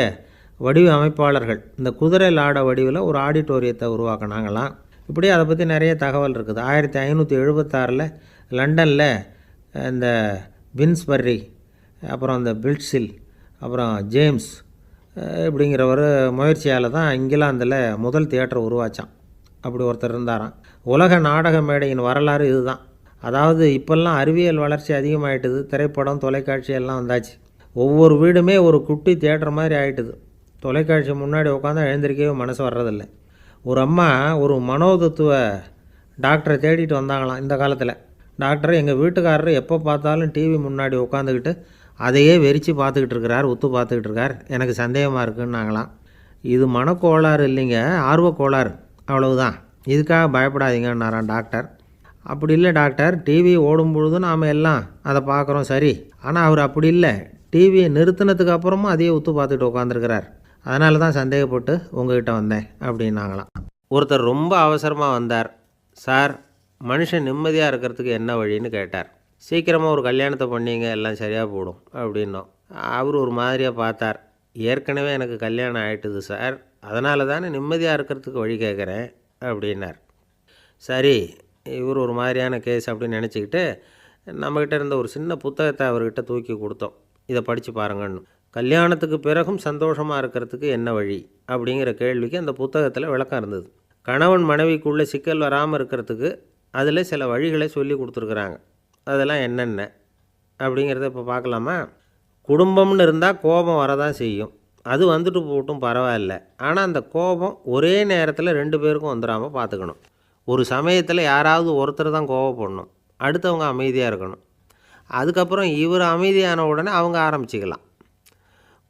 [SPEAKER 2] வடிவ அமைப்பாளர்கள் இந்த குதிரை லாட வடிவில் ஒரு ஆடிட்டோரியத்தை உருவாக்கினாங்களாம். இப்படி அதை பற்றி நிறைய தகவல் இருக்குது. 1576 லண்டனில் இந்த பின்ஸ்பர்ரி, அப்புறம் இந்த பில்ட்ஸில், அப்புறம் ஜேம்ஸ் இப்படிங்கிற ஒரு முயற்சியால் தான் இங்கிலாந்தில் முதல் தியேட்டர் உருவாச்சான். அப்படி ஒருத்தர் இருந்தாராம். உலக நாடக மேடையின் வரலாறு இதுதான். அதாவது இப்போல்லாம் அறிவியல் வளர்ச்சி அதிகமாகிட்டுது. திரைப்படம், தொலைக்காட்சி எல்லாம் வந்தாச்சு. ஒவ்வொரு வீடுமே ஒரு குட்டி தியேட்டர் மாதிரி ஆகிட்டுது. தொலைக்காட்சி முன்னாடி உட்காந்து எழுந்திருக்கவே மனசு வர்றதில்லை. ஒரு அம்மா ஒரு மனோதத்துவ டாக்டரை தேடிட்டு வந்தாங்களாம் இந்த காலத்தில். டாக்டர், எங்கள் வீட்டுக்காரர் எப்போ பார்த்தாலும் டிவி முன்னாடி உட்காந்துக்கிட்டு அதையே வெறிச்சு பார்த்துக்கிட்டு இருக்கிறார், உத்து பார்த்துக்கிட்டு இருக்கார், எனக்கு சந்தேகமாக இருக்குன்னாங்களாம். இது மனக்கோளாறு இல்லைங்க, ஆர்வக்கோளாறு, அவ்வளவுதான், இதுக்காக பயப்படாதீங்கன்னாரான் டாக்டர். அப்படி இல்லை டாக்டர், டிவி ஓடும் பொழுது நாம் எல்லாம் அதை பார்க்குறோம் சரி, ஆனால் அவர் அப்படி இல்லை, டிவியை நிறுத்தினதுக்கு அப்புறமும் அதையே உத்து பார்த்துக்கிட்டு உட்காந்துருக்கிறார், அதனால தான் சந்தேகப்பட்டு உங்ககிட்ட வந்தேன் அப்படின்னாங்களாம். ஒருத்தர் ரொம்ப அவசரமாக வந்தார். சார், மனுஷன் நிம்மதியாக இருக்கிறதுக்கு என்ன வழின்னு கேட்டார். சீக்கிரமாக ஒரு கல்யாணத்தை பண்ணிங்க, எல்லாம் சரியாக போடும் அப்படின்னோம். அவர் ஒரு மாதிரியாக பார்த்தார். ஏற்கனவே எனக்கு கல்யாணம் ஆகிட்டுது சார், அதனால தானே நிம்மதியாக இருக்கிறதுக்கு வழி கேட்குறேன் அப்படின்னார். சரி, இவர் ஒரு மாதிரியான கேஸ் அப்படின்னு நினச்சிக்கிட்டு நம்மக்கிட்ட இருந்த ஒரு சின்ன புத்தகத்தை அவர்கிட்ட தூக்கி கொடுத்தோம். இதை படித்து பாருங்கன்னு. கல்யாணத்துக்கு பிறகும் சந்தோஷமாக இருக்கிறதுக்கு என்ன வழி அப்படிங்கிற கேள்விக்கு அந்த புத்தகத்தில் விளக்கம் இருந்தது. கணவன் மனைவிக்குள்ளே சிக்கல் வராமல் இருக்கிறதுக்கு அதில் சில வழிகளை சொல்லி கொடுத்துருக்குறாங்க. அதெல்லாம் என்னென்ன அப்படிங்கிறத இப்போ பார்க்கலாமா? குடும்பம்னு இருந்தால் கோபம் வரதான் செய்யும். அது வந்துட்டு போட்டும் பரவாயில்ல. ஆனால் அந்த கோபம் ஒரே நேரத்தில் 2 பேருக்கும் வந்துடாமல் பார்த்துக்கணும். ஒரு சமயத்தில் யாராவது ஒருத்தர் தான் கோபப்படணும், அடுத்தவங்க அமைதியாக இருக்கணும். அதுக்கப்புறம் இவர் அமைதியான உடனே அவங்க ஆரம்பிச்சிக்கலாம்.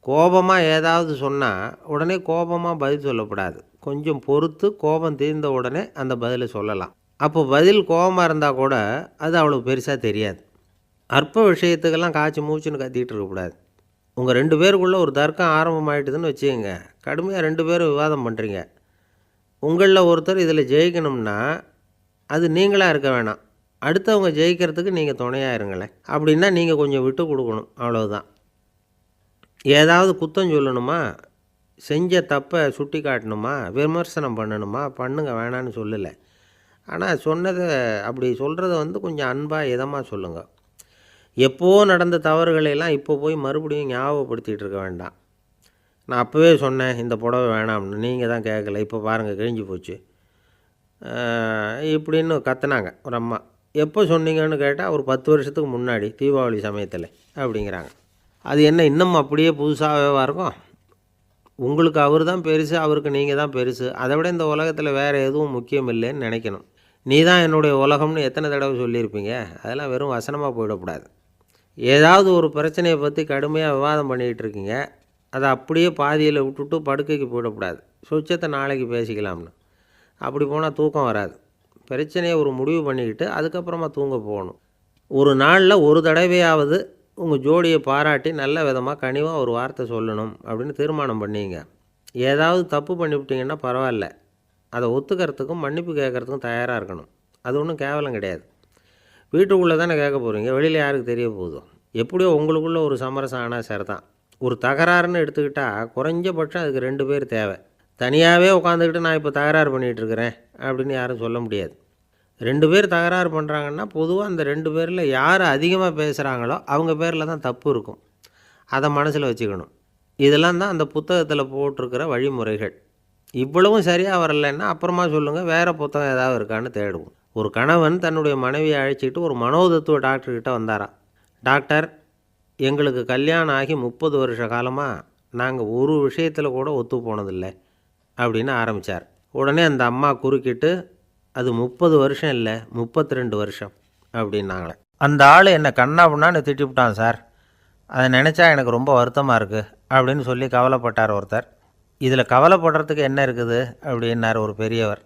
[SPEAKER 2] கோபமாக ஏதாவது சொன்னால் உடனே கோபமாக பதில் சொல்லக்கூடாது. கொஞ்சம் பொறுத்து கோபம் தீர்ந்த உடனே அந்த பதிலை சொல்லலாம். அப்போ பதில் கோபமாக இருந்தால் கூட அது அவ்வளோ பெருசாக தெரியாது. அற்ப விஷயத்துக்கெல்லாம் காய்ச்சி மூச்சுன்னு கத்திக்கிட்டு இருக்கக்கூடாது. உங்கள் 2 பேருக்குள்ளே ஒரு தர்க்கம் ஆரம்பமாயிட்டுதுன்னு வச்சுக்கோங்க. கடுமையாக 2 பேரும் விவாதம் பண்ணுறீங்க. உங்களில் ஒருத்தர் இதில் ஜெயிக்கணும்னா அது நீங்களாக இருக்க வேணாம், அடுத்தவங்க ஜெயிக்கிறதுக்கு நீங்கள் துணையாக இருங்களேன். அப்படின்னா நீங்கள் கொஞ்சம் விட்டு கொடுக்கணும், அவ்வளவுதான். ஏதாவது குத்தம் சொல்லணுமா, செஞ்ச தப்பை சுட்டி காட்டணுமா, விமர்சனம் பண்ணணுமா, பண்ணுங்க, வேணான்னு சொல்லலை. ஆனால் சொன்னதை அப்படி சொல்கிறத கொஞ்சம் அன்பாக இதமாக சொல்லுங்கள். எப்போவோ நடந்த தவறுகளையெல்லாம் இப்போ போய் மறுபடியும் ஞாபகப்படுத்திகிட்டு இருக்க வேண்டாம். நான் அப்போவே சொன்னேன் இந்த புடவை வேணாம்னு, நீங்கள் தான் கேட்கல, இப்போ பாருங்கள் கிழிஞ்சு போச்சு இப்படின்னு கத்துனாங்க ஒரு அம்மா. எப்போ சொன்னீங்கன்னு கேட்டால் ஒரு 10 வருஷத்துக்கு முன்னாடி தீபாவளி சமயத்தில் அப்படிங்கிறாங்க. அது என்ன இன்னும் அப்படியே புதுசாகவே இருக்கும்? உங்களுக்கு அவர் தான் பெருசு, அவருக்கு நீங்கள் தான் பெருசு. அதை விட இந்த உலகத்தில் வேறு எதுவும் முக்கியம் இல்லைன்னு நினைக்கணும். நீ தான் என்னுடைய உலகம்னு எத்தனை தடவை சொல்லியிருப்பீங்க? அதெல்லாம் வெறும் வசனமாக போயிடக்கூடாது. ஏதாவது ஒரு பிரச்சனையை பற்றி கடுமையாக விவாதம் பண்ணிக்கிட்டு இருக்கீங்க, அதை அப்படியே பாதியில் விட்டுட்டு படுக்கைக்கு போயிடக்கூடாது. சொச்சத்தை நாளைக்கு பேசிக்கலாம்னு. அப்படி போனால் தூக்கம் வராது. பிரச்சனையை ஒரு முடிவு பண்ணிக்கிட்டு அதுக்கப்புறமா தூங்க போகணும். ஒரு நாளில் ஒரு தடவையாவது உங்கள் ஜோடியை பாராட்டி நல்ல விதமாக கனிவாக ஒரு வார்த்தை சொல்லணும் அப்படின்னு தீர்மானம் பண்ணிங்க. ஏதாவது தப்பு பண்ணிவிட்டிங்கன்னா பரவாயில்ல, அதை ஒத்துக்கிறதுக்கும் மன்னிப்பு கேட்குறதுக்கும் தயாராக இருக்கணும். அது ஒன்றும் கேவலம் கிடையாது. வீட்டுக்குள்ளே தானே கேட்க போகிறீங்க, வெளியில் யாருக்கு தெரிய போகுதோ. எப்படியோ உங்களுக்குள்ளே ஒரு சமரசம் ஆனால் சரி தான். ஒரு தகராறுன்னு எடுத்துக்கிட்டால் குறைஞ்சபட்சம் அதுக்கு 2 பேர் தேவை. தனியாகவே உட்காந்துக்கிட்டு நான் இப்போ தகராறு பண்ணிகிட்ருக்கிறேன் அப்படின்னு யாரும் சொல்ல முடியாது. 2 பேர் தகராறு பண்ணுறாங்கன்னா பொதுவாக அந்த 2 பேரில் யார் அதிகமாக பேசுகிறாங்களோ அவங்க பேரில் தான் தப்பு இருக்கும். அதை மனசில் வச்சுக்கணும். இதெல்லாம் தான் அந்த புத்தகத்தில் போட்டிருக்கிற வழிமுறைகள். இவ்வளவும் சரியாக வரலைன்னா அப்புறமா சொல்லுங்கள், வேறு புத்தகம் ஏதாவது இருக்கான்னு தேடுவோம். ஒரு கணவன் தன்னுடைய மனைவியை அழைச்சிக்கிட்டு ஒரு மனோதத்துவ டாக்டர்கிட்ட வந்தாராம். டாக்டர், எங்களுக்கு கல்யாணம் ஆகி 30 வருஷ காலமாக நாங்கள் ஒரு விஷயத்தில் கூட ஒத்து போனதில்லை அப்படின்னு ஆரம்பித்தார். உடனே அந்த அம்மா குறுக்கிட்டு, அது 30 வருஷம் இல்லை 32 வருஷம் அப்படின்னாங்களே. அந்த ஆள் என்னை கண்ணாபுண்ணான்னு திட்டிவிட்டான் சார், அதை நினச்சா எனக்கு ரொம்ப வருத்தமாக இருக்குது அப்படின்னு சொல்லி கவலைப்பட்டார் ஒருத்தர். இதில் கவலைப்படுறதுக்கு என்ன இருக்குது அப்படின்னார் ஒரு பெரியவர்.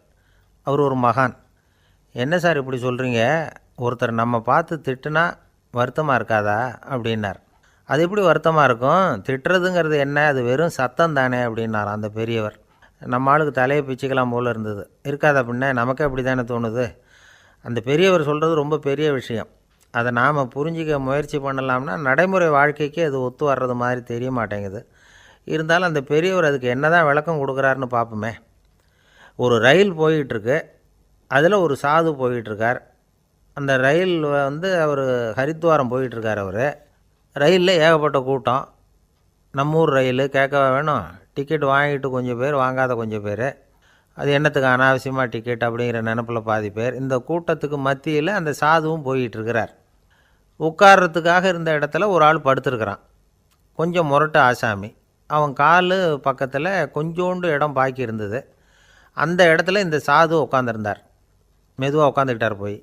[SPEAKER 2] அவர் ஒரு மகான். என்ன சார் இப்படி சொல்கிறீங்க, ஒருத்தர் நம்ம பார்த்து திட்டுனா வருத்தமாக இருக்காதா அப்படின்னார். அது எப்படி வருத்தமாக இருக்கும், திட்டுறதுங்கிறது என்ன, அது வெறும் சத்தம் தானே அப்படின்னார் அந்த பெரியவர். நம்ம ஆளுக்கு தலையை பிச்சுக்கலாம் போல் இருந்தது. இருக்காது அப்படின்னா நமக்கே அப்படி தானே தோணுது. அந்த பெரியவர் சொல்கிறது ரொம்ப பெரிய விஷயம். அதை நாம் புரிஞ்சிக்க முயற்சி பண்ணலாம்னா நடைமுறை வாழ்க்கைக்கு அது ஒத்து வர்றது மாதிரி தெரிய மாட்டேங்குது. இருந்தாலும் அந்த பெரியவர் அதுக்கு என்ன தான் விளக்கம் கொடுக்குறாருன்னு பார்ப்போமே. ஒரு ரயில் போயிட்டுருக்கு, அதில் ஒரு சாது போயிட்டுருக்கார். அந்த ரயில் அவர் ஹரித்வாரம் போயிட்டுருக்கார். அவர் ரயிலில் ஏகப்பட்ட கூட்டம். நம்ம ஊர் ரயில் கேட்கவா வேணும், டிக்கெட் வாங்கிட்டு கொஞ்சம் பேர், வாங்காத கொஞ்சம் பேர். அது என்னத்துக்கு அனாவசியமாக டிக்கெட் அப்படிங்கிற நினப்பில் பாதி பேர். இந்த கூட்டத்துக்கு மத்தியில் அந்த சாதுவும் போயிட்டுருக்கிறார். உட்கார்றதுக்காக இருந்த இடத்துல ஒரு ஆள் படுத்துருக்கிறான். கொஞ்சம் முரட்டு ஆசாமி. அவன் கால் பக்கத்தில் கொஞ்சோண்டு இடம் பாக்கி இருந்தது. அந்த இடத்துல இந்த சாது உட்காந்துருந்தார். மெதுவாக உட்காந்துக்கிட்டார் போய்.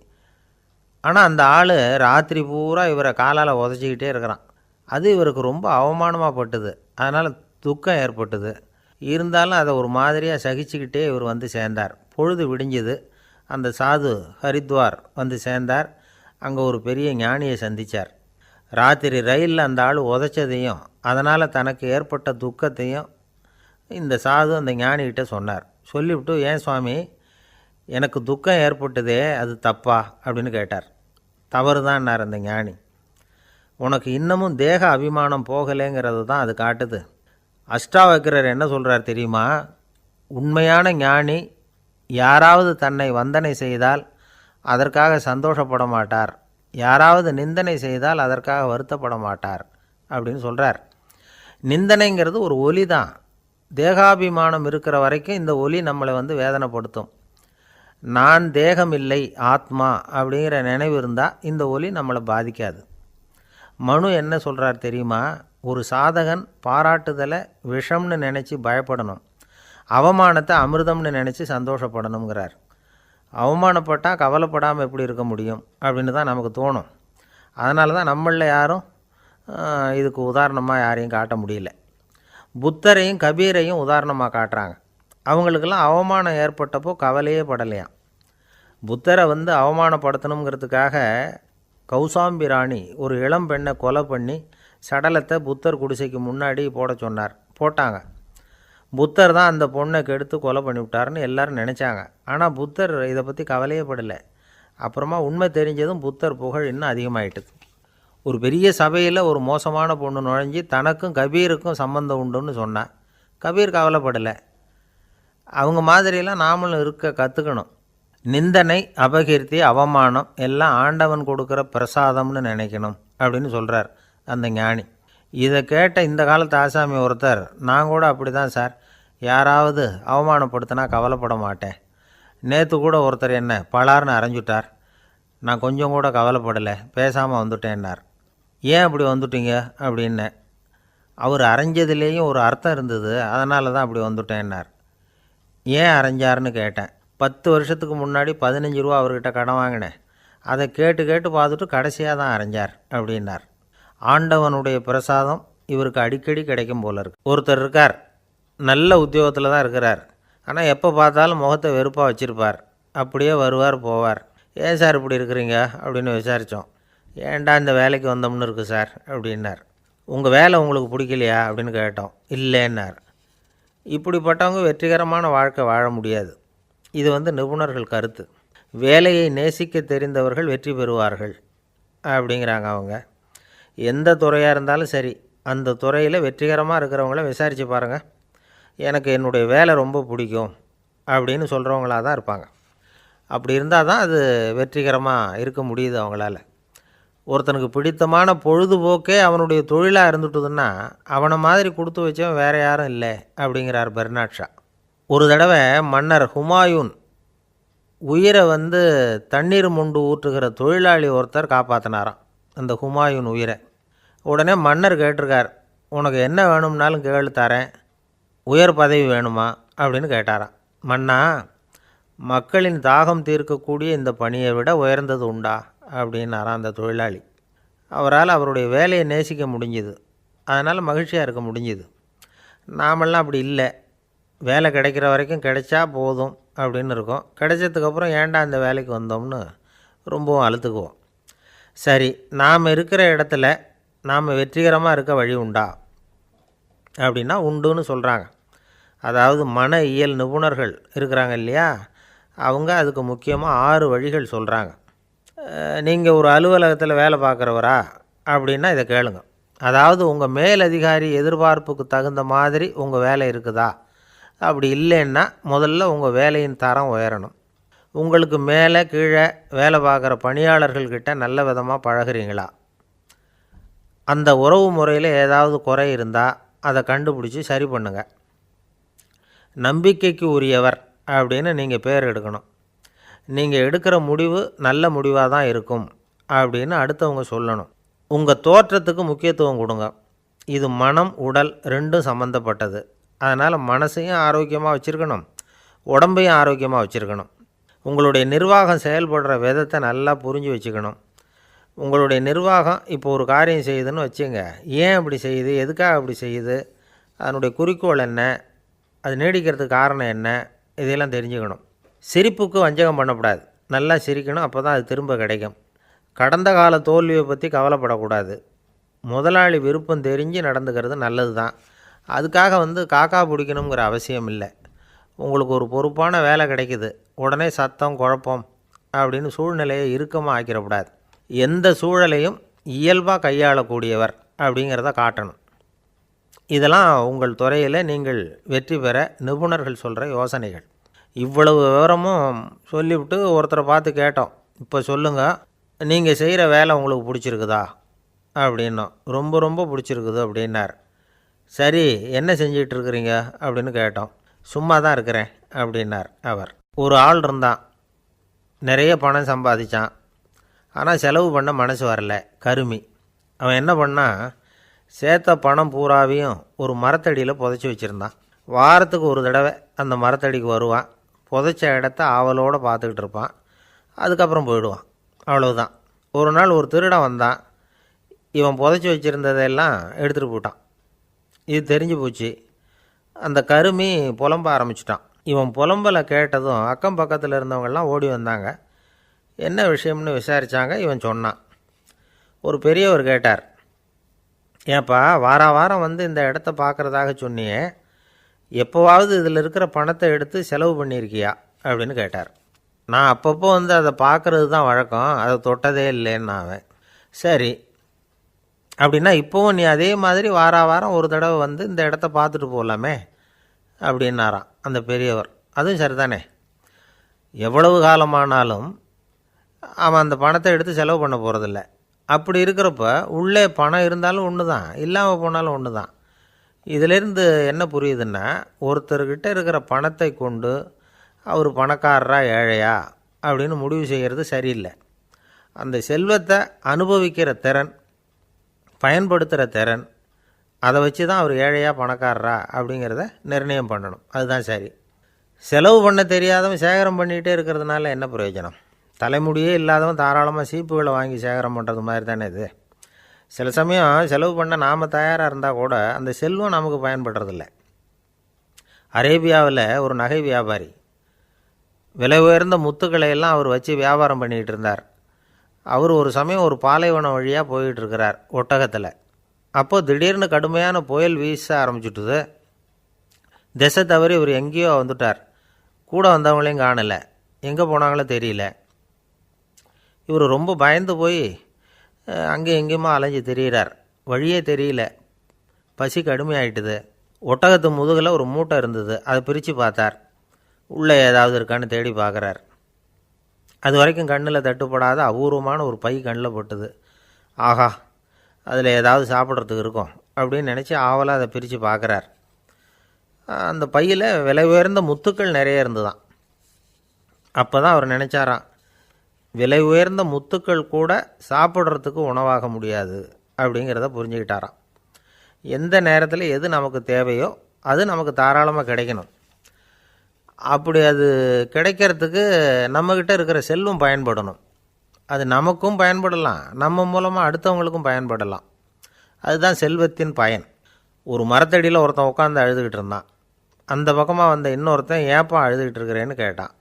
[SPEAKER 2] ஆனால் அந்த ஆள் ராத்திரி பூரா இவரை காலால் உதச்சிக்கிட்டே இருக்கிறான். அது இவருக்கு ரொம்ப அவமானமாக பட்டுது. அதனால் துக்கம் ஏற்பட்டது. இருந்தாலும் அதை ஒரு மாதிரியாக சகிச்சுக்கிட்டே இவர் வந்து சேர்ந்தார். பொழுது விடிஞ்சது. அந்த சாது ஹரித்வார் வந்து சேர்ந்தார். அங்கே ஒரு பெரிய ஞானியை சந்தித்தார். ராத்திரி ரயிலில் அந்த ஆள் உதைச்சதையும் அதனால் தனக்கு ஏற்பட்ட துக்கத்தையும் இந்த சாது அந்த ஞானிகிட்ட சொன்னார். சொல்லிவிட்டு, ஏன் சுவாமி, எனக்கு துக்கம் ஏற்பட்டதே அது தப்பா அப்படின்னு கேட்டார். தவறு தான்னார் அந்த ஞானி. உனக்கு இன்னமும் தேக அபிமானம் போகலைங்கிறது தான் அது காட்டுது. அஷ்டாவக்கிரர் என்ன சொல்கிறார் தெரியுமா, உண்மையான ஞானி யாராவது தன்னை வந்தனை செய்தால் அதற்காக சந்தோஷப்பட மாட்டார், யாராவது நிந்தனை செய்தால் அதற்காக வருத்தப்பட மாட்டார் அப்படின்னு சொல்கிறார். நிந்தனைங்கிறது ஒரு ஒலி தான். தேகாபிமானம் இருக்கிற வரைக்கும் இந்த ஒலி நம்மளை வேதனைப்படுத்தும். நான் தேகம் இல்லை ஆத்மா அப்படிங்கிற நினைவு இருந்தால் இந்த ஒலி நம்மளை பாதிக்காது. மனு என்ன சொல்கிறார் தெரியுமா, ஒரு சாதகன் பாராட்டுதலை விஷம்னு நினச்சி பயப்படணும், அவமானத்தை அமிர்தம்னு நினச்சி சந்தோஷப்படணுங்கிறார். அவமானப்பட்டால் கவலைப்படாமல் எப்படி இருக்க முடியும் அப்படின்னு தான் நமக்கு தோணும். அதனால தான் நம்மளில் யாரும் இதுக்கு உதாரணமாக யாரையும் காட்ட முடியல. புத்தரையும் கபீரையும் உதாரணமாக காட்டுறாங்க. அவங்களுக்கெல்லாம் அவமானம் ஏற்பட்டப்போ கவலையே படலையாம். புத்தரை அவமானப்படுத்தணுங்கிறதுக்காக கௌசாம்பி ராணி ஒரு இளம் பெண்ணை கொலை பண்ணி சடலத்தை புத்தர் குடிசைக்கு முன்னாடி போட சொன்னார். போட்டாங்க. புத்தர் தான் அந்த பொண்ணை கெடுத்து கொலை பண்ணிவிட்டார்னு எல்லோரும் நினச்சாங்க. ஆனால் புத்தர் இதை பற்றி கவலையே படலை. அப்புறமா உண்மை தெரிஞ்சதும் புத்தர் புகழ் இன்னும் அதிகமாகிட்டுது. ஒரு பெரிய சபையில் ஒரு மோசமான பொண்ணு நுழைஞ்சி தனக்கும் கபீருக்கும் சம்பந்தம் உண்டுன்னு சொன்னான். கபீர் கவலைப்படலை. அவங்க மாதிரியெல்லாம் நாமளும் இருக்க கற்றுக்கணும். நிந்தனை, அபகீர்த்தி, அவமானம் எல்லாம் ஆண்டவன் கொடுக்குற பிரசாதம்னு நினைக்கணும் அப்படின்னு சொல்கிறார் அந்த ஞானி. இதை கேட்ட இந்த காலத்து ஆசாமி ஒருத்தர், நான் கூட அப்படி தான் சார், யாராவது அவமானப்படுத்தினா கவலைப்பட மாட்டேன். நேற்று கூட ஒருத்தர் என்ன பலார்னு அரைஞ்சுட்டார், நான் கொஞ்சம் கூட கவலைப்படலை, பேசாமல் வந்துட்டேன்னார். ஏன் அப்படி வந்துட்டீங்க அப்படின்னு. அவர் அரைஞ்சதுலேயும் ஒரு அர்த்தம் இருந்தது, அதனால தான் அப்படி வந்துட்டேன்னார். ஏன் அரைஞ்சாருன்னு கேட்டேன். 10 வருஷத்துக்கு முன்னாடி 15 ரூபா அவர்கிட்ட கடன் வாங்கினேன், அதை கேட்டு கேட்டு பார்த்துட்டு கடைசியாக தான் அரைஞ்சார் அப்படின்னார். ஆண்டவனுடைய பிரசாதம் இவருக்கு அடிக்கடி கிடைக்கும் போல இருக்கு. ஒருத்தர் இருக்கார், நல்ல உத்தியோகத்தில் தான் இருக்கிறார், ஆனால் எப்போ பார்த்தாலும் முகத்தை வெறுப்பாக வச்சுருப்பார். அப்படியே வருவார் போவார். ஏன் சார் இப்படி இருக்கிறீங்க அப்படின்னு விசாரித்தோம். ஏன்டா இந்த வேலைக்கு வந்தோம்னு இருக்குது சார் அப்படின்னார். உங்கள் வேலை உங்களுக்கு பிடிக்கலையா அப்படின்னு கேட்டோம். இல்லைன்னார். இப்படிப்பட்டவங்க வெற்றிகரமான வாழ்க்கை வாழ முடியாது. இது நிபுணர்கள் கருத்து. வேலையை நேசிக்க தெரிந்தவர்கள் வெற்றி பெறுவார்கள் அப்படிங்கிறாங்க அவங்க. எந்த துறையாக இருந்தாலும் சரி, அந்த துறையில் வெற்றிகரமாக இருக்கிறவங்கள விசாரித்து பாருங்கள். எனக்கு என்னுடைய வேலை ரொம்ப பிடிக்கும் அப்படின்னு சொல்கிறவங்களாக தான் இருப்பாங்க. அப்படி இருந்தால் தான் அது வெற்றிகரமாக இருக்க முடியுது அவங்களால. ஒருத்தனுக்கு பிடித்தமான பொழுதுபோக்கே அவனுடைய தொழிலாக இருந்துட்டுதுன்னா அவனை மாதிரி கொடுத்து வச்சவன் வேறு யாரும் இல்லை அப்படிங்கிறார் பெர்னாட் ஷா. ஒரு தடவை மன்னர் ஹுமாயூன் உயிரை தண்ணீர் மொண்டு ஊற்றுகிற தொழிலாளி ஒருத்தர் காப்பாற்றினாராம் அந்த ஹுமாயூன் உயிரை. உடனே மன்னர் கேட்டிருக்கார், உனக்கு என்ன வேணும்னாலும் கேளு தரேன், உயர் பதவி வேணுமா அப்படின்னு கேட்டாராம். மன்னா, மக்களின் தாகம் தீர்க்கக்கூடிய இந்த பணியை விட உயர்ந்தது உண்டா அப்படின்னாராம் அந்த தொழிலாளி. அவரால் அவருடைய வேலையை நேசிக்க முடிஞ்சுது. அதனால் மகிழ்ச்சியாக இருக்க முடிஞ்சுது. நாமெல்லாம் அப்படி இல்லை. வேலை கிடைக்கிற வரைக்கும் கிடைச்சா போதும் அப்படின்னு இருக்கோம். கிடைச்சதுக்கப்புறம் ஏன்டா இந்த வேலைக்கு வந்தோம்னு ரொம்பவும் அழுத்துக்குவோம். சரி, நாம் இருக்கிற இடத்துல நாம் வெற்றிகரமாக இருக்க வழி உண்டா அப்படின்னா உண்டுன்னு சொல்கிறாங்க. அதாவது மன இயல் நிபுணர்கள் இருக்கிறாங்க இல்லையா, அவங்க அதுக்கு முக்கியமாக 6 வழிகள் சொல்கிறாங்க. நீங்கள் ஒரு அலுவலகத்தில் வேலை பார்க்குறவரா அப்படின்னா இதை கேளுங்க. அதாவது உங்கள் மேலதிகாரி எதிர்பார்ப்புக்கு தகுந்த மாதிரி உங்கள் வேலை இருக்குதா? அப்படி இல்லைன்னா முதல்ல உங்கள் வேலையின் தரம் உயரணும். உங்களுக்கு மேலே கீழே வேலை பார்க்குற பணியாளர்கள்கிட்ட நல்ல விதமாக பழகிறீங்களா? அந்த உறவு முறையில் ஏதாவது குறை இருந்தால் அதை கண்டுபிடிச்சி சரி பண்ணுங்கள். நம்பிக்கைக்கு உரியவர் அப்படின்னு நீங்கள் பேர் எடுக்கணும். நீங்கள் எடுக்கிற முடிவு நல்ல முடிவாக தான் இருக்கும் அப்படின்னு அடுத்தவங்க சொல்லணும். உங்கள் தோற்றத்துக்கு முக்கியத்துவம் கொடுங்க. இது மனம் உடல் ரெண்டும் சம்மந்தப்பட்டது. அதனால் மனசையும் ஆரோக்கியமாக வச்சுருக்கணும், உடம்பையும் ஆரோக்கியமாக வச்சுருக்கணும். உங்களுடைய நிர்வாகம் செயல்படுற விதத்தை நல்லா புரிஞ்சு வச்சுக்கணும். உங்களுடைய நிர்வாகம் இப்போ ஒரு காரியம் செய்யுதுன்னு வச்சுங்க, ஏன் அப்படி செய்யுது, எதுக்காக அப்படி செய்யுது, அதனுடைய குறிக்கோள் என்ன, அது நீடிக்கிறதுக்கு காரணம் என்ன, இதையெல்லாம் தெரிஞ்சுக்கணும். சிரிப்புக்கு வஞ்சகம் பண்ணக்கூடாது. நல்லா சிரிக்கணும், அப்போ தான் அது திரும்ப கிடைக்கும். கடந்த கால தோல்வியை பற்றி கவலைப்படக்கூடாது. முதலாளி விருப்பம் தெரிஞ்சு நடந்துக்கிறது நல்லது தான். அதுக்காக காக்கா பிடிக்கணுங்கிற அவசியம் இல்லை. உங்களுக்கு ஒரு பொறுப்பான வேலை கிடைக்குது, உடனே சத்தம் குழப்பம் அப்படின்னு சூழ்நிலையை இறுக்கமாக ஆக்கிடக்கூடாது. எந்த சூழலையும் இயல்பாக கையாளக்கூடியவர் அப்படிங்கிறத காட்டணும். இதெல்லாம் உங்கள் துறையில் நீங்கள் வெற்றி பெற நிபுணர்கள் சொல்கிற யோசனைகள். இவ்வளவு விவரமும் சொல்லிவிட்டு ஒருத்தரை பார்த்து கேட்டோம், இப்போ சொல்லுங்கள், நீங்கள் செய்கிற வேலை உங்களுக்கு பிடிச்சிருக்குதா அப்படின்னோம். ரொம்ப ரொம்ப பிடிச்சிருக்குது அப்படின்னார். சரி, என்ன செஞ்சிகிட்ருக்குறீங்க அப்படின்னு கேட்டோம். சும்மா தான் இருக்கிறேன் அப்படின்னார் அவர். ஒரு ஆள் இருந்தான், நிறைய பணம் சம்பாதிச்சான். ஆனால் செலவு பண்ண மனசு வரல, கருமி. அவன் என்ன பண்ணான், சேர்த்த பணம் பூராவையும் ஒரு மரத்தடியில் புதைச்சி வச்சுருந்தான். வாரத்துக்கு ஒரு தடவை அந்த மரத்தடிக்கு வருவான், புதைச்ச இடத்த ஆவலோடு பார்த்துக்கிட்டு இருப்பான், அதுக்கப்புறம் போயிடுவான். அவ்வளவுதான். ஒரு நாள் ஒரு திருடன் வந்தான். இவன் புதைச்சி வச்சுருந்ததெல்லாம் எடுத்துகிட்டு போட்டான். இது தெரிஞ்சு போச்சு. அந்த கருமி புலம்ப ஆரம்பிச்சிட்டான். இவன் புலம்பலை கேட்டதும் அக்கம் பக்கத்தில் இருந்தவங்கெல்லாம் ஓடி வந்தாங்க. என்ன விஷயம்னு விசாரித்தாங்க. இவன் சொன்னான். ஒரு பெரியவர் கேட்டார், ஏன்ப்பா வாரம் இந்த இடத்த பார்க்குறதாக சொன்னியே, எப்போவாவது இதில் இருக்கிற பணத்தை எடுத்து செலவு பண்ணியிருக்கியா அப்படின்னு கேட்டார். நான் அப்பப்போ அதை பார்க்குறது தான் வழக்கம், அதை தொட்டதே இல்லைன்னு அவன். சரி, அப்படின்னா இப்போவும் நீ அதே மாதிரி வாரம் ஒரு தடவை இந்த இடத்த பார்த்துட்டு போகலாமே அப்படின்னாராம் அந்த பெரியவர். அதுவும் சரிதானே, எவ்வளவு காலமானாலும் அவன் அந்த பணத்தை எடுத்து செலவு பண்ண போகிறதில்ல. அப்படி இருக்கிறப்ப உள்ளே பணம் இருந்தாலும் ஒன்று தான், இல்லாமல் போனாலும் ஒன்று தான். இதிலேருந்து என்ன புரியுதுன்னா, ஒருத்தர்கிட்ட இருக்கிற பணத்தை கொண்டு அவர் பணக்காரரா ஏழையா அப்படின்னு முடிவு செய்கிறது சரியில்லை. அந்த செல்வத்தை அனுபவிக்கிற திறன், பயன்படுத்துகிற திறன், அதை வச்சு தான் அவர் ஏழையா பணக்காரரா அப்படிங்கிறத நிர்ணயம் பண்ணணும். அதுதான் சரி. செலவு பண்ண தெரியாதவன் சேகரம் பண்ணிகிட்டே இருக்கிறதுனால என்ன பிரயோஜனம்? தலைமுடியே இல்லாதவன் தாராளமாக சீப்புகளை வாங்கி சேகரம் பண்ணுறது மாதிரி தானே இது. சில சமயம் செலவு பண்ண நாம் தயாராக இருந்தால் கூட அந்த செல்வம் நமக்கு பயன்படுறதில்ல. அரேபியாவில் ஒரு நகை வியாபாரி. விலை உயர்ந்த முத்துக்களை எல்லாம் அவர் வச்சு வியாபாரம் பண்ணிகிட்டு இருந்தார். அவர் ஒரு சமயம் ஒரு பாலைவனம் வழியாக போயிட்டுருக்கிறார் ஒட்டகத்தில். அப்போது திடீர்னு கடுமையான புயல் வீச ஆரம்பிச்சுட்டுது. திசை தவறி இவர் எங்கேயோ வந்துட்டார். கூட வந்தவங்களையும் காணலை, எங்கே போனாங்களோ தெரியல. இவர் ரொம்ப பயந்து போய் அங்கே எங்கேயுமா அலைஞ்சு திரியிறார். வழியே தெரியல. பசி கடுமையாயிட்டுது. ஒட்டகத்து முதுகில் ஒரு மூட்டை இருந்தது. அதை பிரித்து பார்த்தார். உள்ளே ஏதாவது இருக்கான்னு தேடி பார்க்குறார். அது வரைக்கும் கண்ணில் தட்டுப்படாத அபூர்வமான ஒரு பை கண்ணில் பட்டுது. ஆஹா, அதில் ஏதாவது சாப்பிட்றதுக்கு இருக்கும் அப்படின்னு நினச்சி ஆவலாக அதை பிரித்து பார்க்குறார். அந்த பையில் விலை உயர்ந்த முத்துக்கள் நிறைய இருந்துதான். அப்போ தான் அவர் நினச்சாராம், விலை உயர்ந்த முத்துக்கள் கூட சாப்பிட்றதுக்கு உணவாக முடியாது அப்படிங்கிறத புரிஞ்சுக்கிட்டாராம். எந்த நேரத்தில் எது நமக்கு தேவையோ அது நமக்கு தாராளமாக கிடைக்கணும். அப்படி அது கிடைக்கிறதுக்கு நம்மக்கிட்ட இருக்கிற செல்வம் பயன்படணும். அது நமக்கும் பயன்படலாம், நம்ம மூலமாக அடுத்தவங்களுக்கும் பயன்படலாம். அதுதான் செல்வத்தின் பயன். ஒரு மரத்தடியில் ஒருத்தன் உட்காந்து அழுதுகிட்டு இருந்தான். அந்த பக்கமாக வந்த இன்னொருத்தன் ஏப்பா அழுதுகிட்டு இருக்கிறேன்னு கேட்டான்.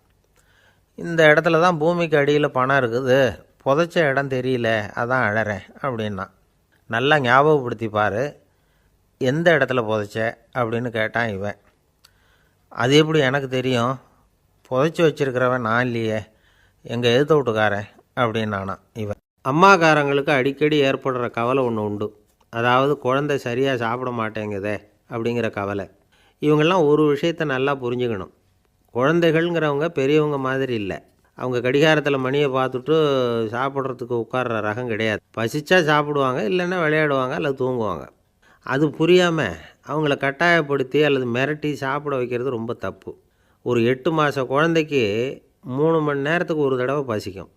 [SPEAKER 2] இந்த இடத்துல தான் பூமிக்கு அடியில் பணம் இருக்குது, புதைச்ச இடம் தெரியல, அதான் அழறேன் அப்படின்னா. நல்லா ஞாபகப்படுத்தி பாரு, எந்த இடத்துல புதைச்ச அப்படின்னு கேட்டான் இவன். அது எப்படி எனக்கு தெரியும், புதைச்சி வச்சிருக்கிறவன் நான் இல்லையே, எங்கள் எதிர்த்த வீட்டுக்காரன் அப்படின்னானா இவன். அம்மாக்காரங்களுக்கு அடிக்கடி ஏற்படுற கவலை ஒன்று உண்டு. அதாவது குழந்தை சரியாக சாப்பிட மாட்டேங்குதே அப்படிங்கிற கவலை. இவங்கெல்லாம் ஒரு விஷயத்தை நல்லா புரிஞ்சுக்கணும். குழந்தைகள்ங்கிறவங்க பெரியவங்க மாதிரி இல்லை. அவங்க கடிகாரத்தில் மணியை பார்த்துட்டு சாப்பிட்றதுக்கு உட்கார்ற ரகம் கிடையாது. பசிச்சா சாப்பிடுவாங்க, இல்லைன்னா விளையாடுவாங்க அல்லது தூங்குவாங்க. அது புரியாமல் அவங்கள கட்டாயப்படுத்தி அல்லது மிரட்டி சாப்பிட வைக்கிறது ரொம்ப தப்பு. ஒரு 8 மாத குழந்தைக்கு 3 மணி நேரத்துக்கு ஒரு தடவை பசிக்கும்.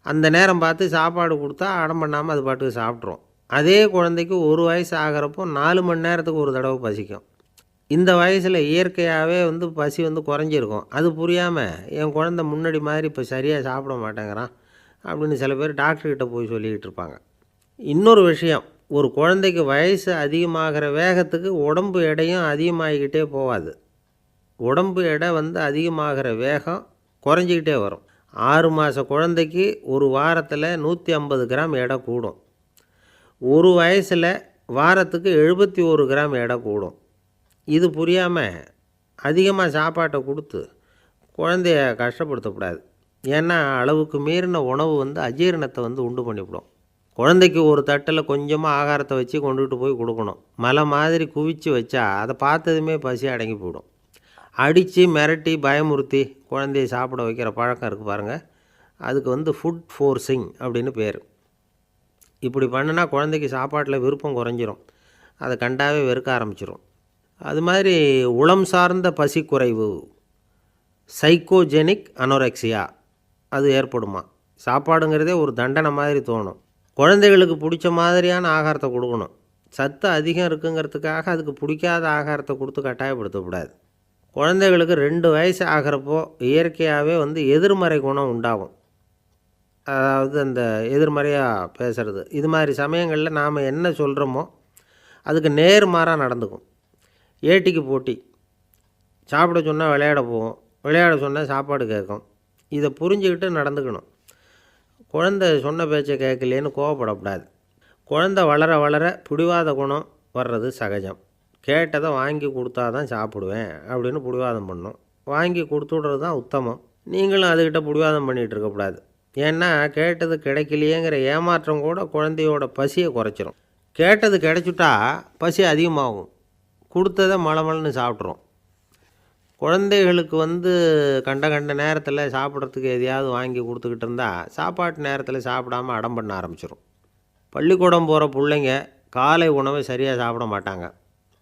[SPEAKER 2] அந்த நேரம் பார்த்து சாப்பாடு கொடுத்தா அடம் பண்ணாமல் அது பாட்டுக்கு சாப்பிட்றோம். அதே குழந்தைக்கு 1 வயசு ஆகிறப்போ 4 மணி நேரத்துக்கு ஒரு தடவை பசிக்கும். இந்த வயசில் இயற்கையாகவே பசி குறைஞ்சிருக்கும். அது புரியாமல் என் குழந்தை முன்னாடி மாதிரி இப்போ சரியாக சாப்பிட மாட்டேங்கிறான் அப்படின்னு சில பேர் டாக்டர்கிட்ட போய் சொல்லிக்கிட்டு இருப்பாங்க. இன்னொரு விஷயம், ஒரு குழந்தைக்கு வயசு அதிகமாகிற வேகத்துக்கு உடம்பு எடையும் அதிகமாகிக்கிட்டே போகாது. உடம்பு எடை அதிகமாகிற வேகம் குறைஞ்சிக்கிட்டே வரும். 6 மாத குழந்தைக்கு ஒரு வாரத்தில் 150 கிராம் எடை கூடும். ஒரு வயசில் வாரத்துக்கு 71 கிராம் எடை கூடும். இது புரியாமல் அதிகமாக சாப்பாட்டை கொடுத்து குழந்தைய கஷ்டப்படுத்தக்கூடாது. ஏன்னா அளவுக்கு மீறின உணவு அஜீரணத்தை உண்டு பண்ணிவிடும். குழந்தைக்கு ஒரு தட்டில் கொஞ்சமாக ஆகாரத்தை வச்சு கொண்டுகிட்டு போய் கொடுக்கணும். மலை மாதிரி குவிச்சு வச்சா அதை பார்த்ததுமே பசி அடங்கி போயிடும். அடித்து மிரட்டி பயமுறுத்தி குழந்தைய சாப்பிட வைக்கிற பழக்கம் இருக்குது பாருங்கள், அதுக்கு ஃபுட் ஃபோர்ஸிங் அப்படின்னு பேர். இப்படி பண்ணினா குழந்தைக்கு சாப்பாட்டில் விருப்பம் குறைஞ்சிரும், அதை கண்டாவே வெறுக்க ஆரம்பிச்சிடும். அது மாதிரி உளம் சார்ந்த பசி குறைவு, சைக்கோஜெனிக் அனோரெக்சியா, அது ஏற்படுமா. சாப்பாடுங்கிறதே ஒரு தண்டனை மாதிரி தோணும். குழந்தைகளுக்கு பிடிச்ச மாதிரியான ஆகாரத்தை கொடுக்கணும். சத்து அதிகம் இருக்குங்கிறதுக்காக அதுக்கு பிடிக்காத ஆகாரத்தை கொடுத்து கட்டாயப்படுத்தக்கூடாது. குழந்தைகளுக்கு 2 வயசு ஆகிறப்போ இயற்கையாகவே எதிர்மறை குணம் உண்டாகும். அதாவது அந்த எதிர்மறையாக பேசுகிறது. இது மாதிரி சமயங்களில் நாம் என்ன சொல்கிறோமோ அதுக்கு நேர்மாறாக நடந்துக்கும். ஏட்டிக்கு போட்டி. சாப்பிட சொன்னால் விளையாட போகும், விளையாட சொன்னால் சாப்பாடு கேட்கும். இதை புரிஞ்சுக்கிட்டு நடந்துக்கணும். குழந்தை சொன்ன பேச்சை கேட்கலேன்னு கோவப்படக்கூடாது. குழந்தை வளர வளர பிடிவாத குணம் வர்றது சகஜம். கேட்டதை வாங்கி கொடுத்தா தான் சாப்பிடுவேன் அப்படின்னு பிடிவாதம் பண்ணும். வாங்கி கொடுத்துடுறது தான் உத்தமம். நீங்களும் அதுக்கிட்ட பிடிவாதம் பண்ணிகிட்டு இருக்கக்கூடாது. ஏன்னா கேட்டது கிடைக்கலையேங்கிற ஏமாற்றம் கூட குழந்தையோட பசியை குறைச்சிரும். கேட்டது கிடைச்சிட்டா பசி அதிகமாகும். கொடுத்ததை மலமலன்னு சாப்பிட்றோம். குழந்தைகளுக்கு கண்ட நேரத்தில் சாப்பிட்றதுக்கு எதையாவது வாங்கி கொடுத்துக்கிட்டு இருந்தால் சாப்பாட்டு நேரத்தில் சாப்பிடாமல் அடம் பண்ண ஆரம்பிச்சிடும். பள்ளிக்கூடம் போகிற பிள்ளைங்க காலை உணவை சரியாக சாப்பிட மாட்டாங்க.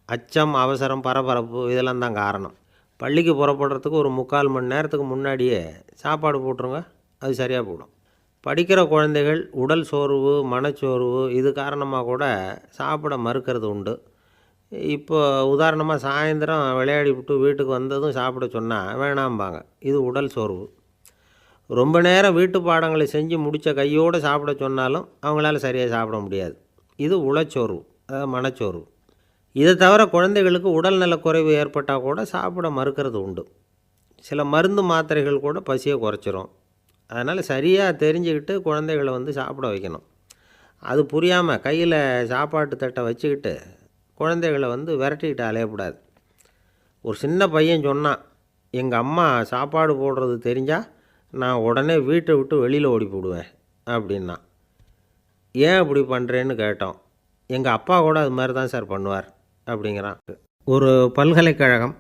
[SPEAKER 2] அச்சம், அவசரம், பரபரப்பு இதெல்லாம் தான் காரணம். பள்ளிக்கு புறப்படுறதுக்கு ஒரு 3/4 மணி நேரத்துக்கு முன்னாடியே சாப்பாடு போட்டுருங்க, அது சரியாக போடும். படிக்கிற குழந்தைகள் உடல் சோர்வு, மனச்சோர்வு இது காரணமாக கூட சாப்பிட மறுக்கிறது உண்டு. இப்போ உதாரணமாக சாயந்தரம் விளையாடி விட்டு வீட்டுக்கு வந்ததும் சாப்பிட சொன்னால் வேணாம்பாங்க. இது உடல் சோர்வு. ரொம்ப நேரம் வீட்டு பாடங்களை செஞ்சு முடித்த கையோடு சாப்பிட சொன்னாலும் அவங்களால சரியாக சாப்பிட முடியாது. இது உளச்சோர்வு, அதாவது மனச்சோர்வு. இதை தவிர குழந்தைகளுக்கு உடல்நலக் குறைவு ஏற்பட்டால் கூட சாப்பிட மறுக்கிறது உண்டு. சில மருந்து மாத்திரைகள் கூட பசியை குறைச்சிரும். அதனால் சரியாக தெரிஞ்சுக்கிட்டு குழந்தைகளை சாப்பிட வைக்கணும். அது புரியாமல் கையில் சாப்பாட்டு தட்டை வச்சுக்கிட்டு குழந்தைகளை விரட்டிக்கிட்டு அலையக்கூடாது. ஒரு சின்ன பையன் சொன்னான், எங்கள் அம்மா சாப்பாடு போடுறது தெரிஞ்சால் நான் உடனே வீட்டை விட்டு வெளியில் ஓடி போடுவேன் அப்படின்னா. ஏன் அப்படி பண்ணுறேன்னு கேட்டோம். எங்கள் அப்பா கூட அது மாதிரி தான் சார் பண்ணுவார் அப்படிங்கிறான். ஒரு பல்கலைக்கழகம்,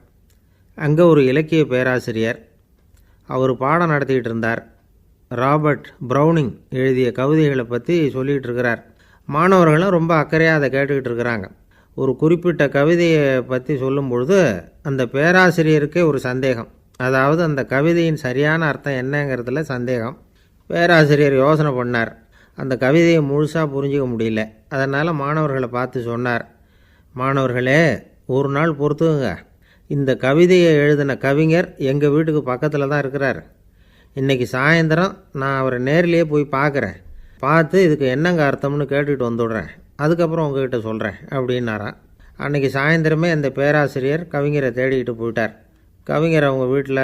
[SPEAKER 2] அங்கே ஒரு இலக்கிய பேராசிரியர், அவர் பாடம் நடத்திக்கிட்டு இருந்தார். ராபர்ட் ப்ரௌனிங் எழுதிய கவிதைகளை பற்றி சொல்லிகிட்டு இருக்கிறார். மாணவர்களும் ரொம்ப அக்கறையாக அதை கேட்டுக்கிட்டு இருக்கிறாங்க. ஒரு குறிப்பிட்ட கவிதையை பற்றி சொல்லும் பொழுது அந்த பேராசிரியருக்கே ஒரு சந்தேகம். அதாவது அந்த கவிதையின் சரியான அர்த்தம் என்னங்கிறதுல சந்தேகம். பேராசிரியர் யோசனை பண்ணார். அந்த கவிதையை முழுசாக புரிஞ்சிக்க முடியல. அதனால் மாணவர்களை பார்த்து சொன்னார், மாணவர்களே, ஒரு நாள் பொறுத்துங்க, இந்த கவிதையை எழுதின கவிஞர் எங்கள் வீட்டுக்கு பக்கத்தில் தான் இருக்கிறார். இன்றைக்கி சாயந்தரம் நான் அவரை நேர்லேயே போய் பார்க்குறேன். பார்த்து இதுக்கு என்னங்க அர்த்தம்னு கேட்டுக்கிட்டு வந்துவிடுறேன். அதுக்கப்புறம் உங்ககிட்ட சொல்கிறேன் அப்படின்னாராம். அன்றைக்கி சாயந்தரமே அந்த பேராசிரியர் கவிஞரை தேடிக்கிட்டு போயிட்டார். கவிஞர் அவங்க வீட்டில்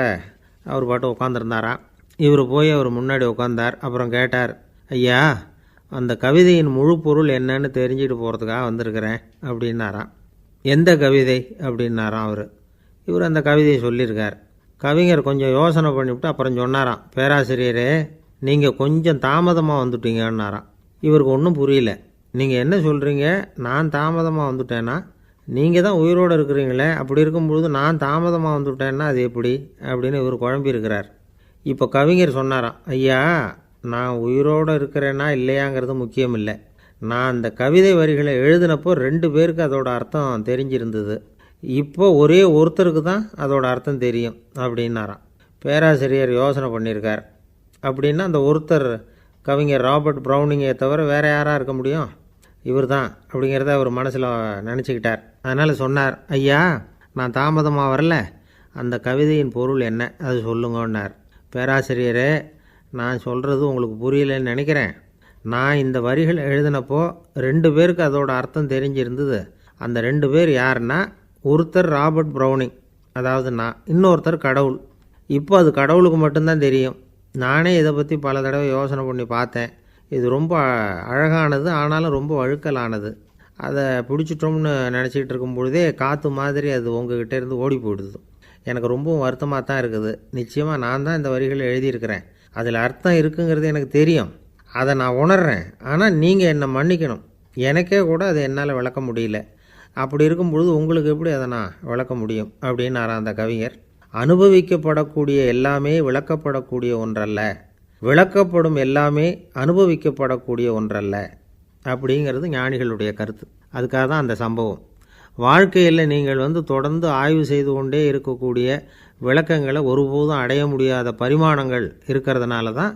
[SPEAKER 2] அவர் பாட்டு உட்காந்துருந்தாராம். இவர் போய் அவர் முன்னாடி உட்காந்தார். அப்புறம் கேட்டார், ஐயா, அந்த கவிதையின் முழு பொருள் என்னன்னு தெரிஞ்சுக்கிட்டு போகிறதுக்காக வந்திருக்கிறேன் அப்படின்னாராம். எந்த கவிதை அப்படின்னாராம் அவர். இவர் அந்த கவிதையை சொல்லியிருக்கார். கவிஞர் கொஞ்சம் யோசனை பண்ணிவிட்டு அப்புறம் சொன்னாராம், பேராசிரியரே, நீங்கள் கொஞ்சம் தாமதமாக வந்துட்டீங்கன்னாராம். இவருக்கு ஒன்றும் புரியல. நீங்கள் என்ன சொல்கிறீங்க? நான் தாமதமாக வந்துட்டேன்னா? நீங்கள் தான் உயிரோடு இருக்கிறீங்களே, அப்படி இருக்கும்பொழுது நான் தாமதமாக வந்துவிட்டேன்னா அது எப்படி அப்படின்னு இவர் குழம்பியிருக்கிறார். இப்போ கவிஞர் சொன்னாராம், ஐயா, நான் உயிரோடு இருக்கிறேன்னா இல்லையாங்கிறது முக்கியம் இல்லை. நான் அந்த கவிதை வரிகளை எழுதினப்போ 2 பேருக்கு அதோட அர்த்தம் தெரிஞ்சிருந்தது. இப்போ ஒரே ஒருத்தருக்கு தான் அதோட அர்த்தம் தெரியும் அப்படின்னாராம். பேராசிரியர் யோசனை பண்ணியிருக்கார். அப்படின்னா அந்த ஒருத்தர் கவிஞர் ராபர்ட் ப்ரௌனிங்கை தவிர வேறு யாராக இருக்க முடியும்? இவர் தான் அப்படிங்கிறத அவர் மனசில் நினச்சிக்கிட்டார். அதனால் சொன்னார், ஐயா, நான் தாமதமாக வரல, அந்த கவிதையின் பொருள் என்ன அது சொல்லுங்கன்னார். பேராசிரியரே, நான் சொல்கிறது உங்களுக்கு புரியலைன்னு நினைக்கிறேன். நான் இந்த வரிகள் எழுதினப்போ 2 பேருக்கு அதோட அர்த்தம் தெரிஞ்சிருந்தது. அந்த 2 பேர் யாருன்னா, ஒருத்தர் ராபர்ட் ப்ரௌனிங், அதாவது நான், இன்னொருத்தர் கடவுள். இப்போ அது கடவுளுக்கு மட்டும்தான் தெரியும். நானே இதை பற்றி பல தடவை யோசனை பண்ணி பார்த்தேன். இது ரொம்ப அழகானது, ஆனாலும் ரொம்ப வழுக்கலானது. அதை பிடிச்சிட்டோம்னு நினச்சிக்கிட்டு இருக்கும் பொழுதே காற்று மாதிரி அது உங்ககிட்ட இருந்து ஓடி போயிடுது. எனக்கு ரொம்பவும் வருத்தமாக தான் இருக்குது. நிச்சயமாக நான் தான் இந்த வரிகளை எழுதியிருக்கிறேன். அதில் அர்த்தம் இருக்குங்கிறது எனக்கு தெரியும். அதை நான் உணர்கிறேன். ஆனால் நீங்கள் என்னை மன்னிக்கணும். எனக்கே கூட அதை என்னால் விளக்க முடியல. அப்படி இருக்கும் பொழுது உங்களுக்கு எப்படி அதை நான் விளக்க முடியும் அப்படின்னாராம் அந்த கவிஞர். அனுபவிக்கப்படக்கூடிய எல்லாமே விளக்கப்படக்கூடிய ஒன்றல்ல, விளக்கப்படும் எல்லாமே அனுபவிக்கப்படக்கூடிய ஒன்றல்ல அப்படிங்கிறது ஞானிகளுடைய கருத்து. அதுக்காக தான் அந்த சம்பவம். வாழ்க்கையில் நீங்கள் தொடர்ந்து ஆய்வு செய்து கொண்டே இருக்கக்கூடிய விளக்கங்களை ஒருபோதும் அடைய முடியாத பரிமாணங்கள் இருக்கிறதுனால தான்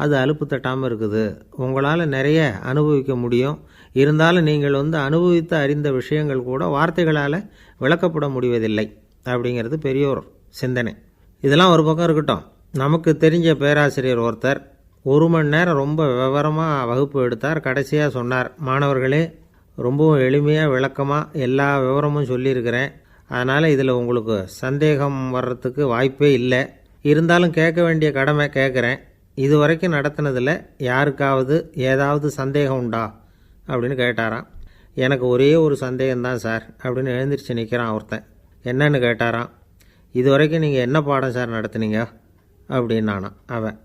[SPEAKER 2] அது அலுப்பு தட்டாமல் இருக்குது. உங்களால் நிறைய அனுபவிக்க முடியும். இருந்தாலும் நீங்கள் அனுபவித்து அறிந்த விஷயங்கள் கூட வார்த்தைகளால் விளக்கப்பட முடிவதில்லை அப்படிங்கிறது பெரியோர் சிந்தனை. இதெல்லாம் ஒரு பக்கம் இருக்கட்டும். நமக்கு தெரிஞ்ச பேராசிரியர் ஒருத்தர் 1 மணி நேரம் ரொம்ப விவரமாக வகுப்பு எடுத்தார். கடைசியாக சொன்னார், மாணவர்களே, ரொம்பவும் எளிமையாக விளக்கமாக எல்லா விவரமும் சொல்லியிருக்கிறேன். அதனால் இதில் உங்களுக்கு சந்தேகம் வர்றதுக்கு வாய்ப்பே இல்லை. இருந்தாலும் கேட்க வேண்டிய கடமை கேட்குறேன். இது வரைக்கும் நடத்தினதில் யாருக்காவது ஏதாவது சந்தேகம் உண்டா அப்படின்னு கேட்டாராம். எனக்கு ஒரே ஒரு சந்தேகம்தான் சார் அப்படின்னு எழுந்திரிச்சு நிற்கிறான் ஒருத்தன். என்னன்னு கேட்டாராம். இது வரைக்கும் நீங்கள் என்ன பாடம் சார் நடத்துனீங்க அப்படின்னானா அவன்.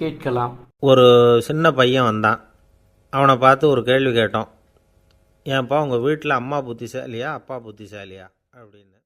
[SPEAKER 1] கேட்கலாம்.
[SPEAKER 2] ஒரு சின்ன பையன் வந்தான். அவனை பார்த்து ஒரு கேள்வி கேட்டோம். ஏன்ப்பா உங்கள் வீட்டில் அம்மா புத்திசாலியா அப்பா புத்திசாலியா அப்படின்னு.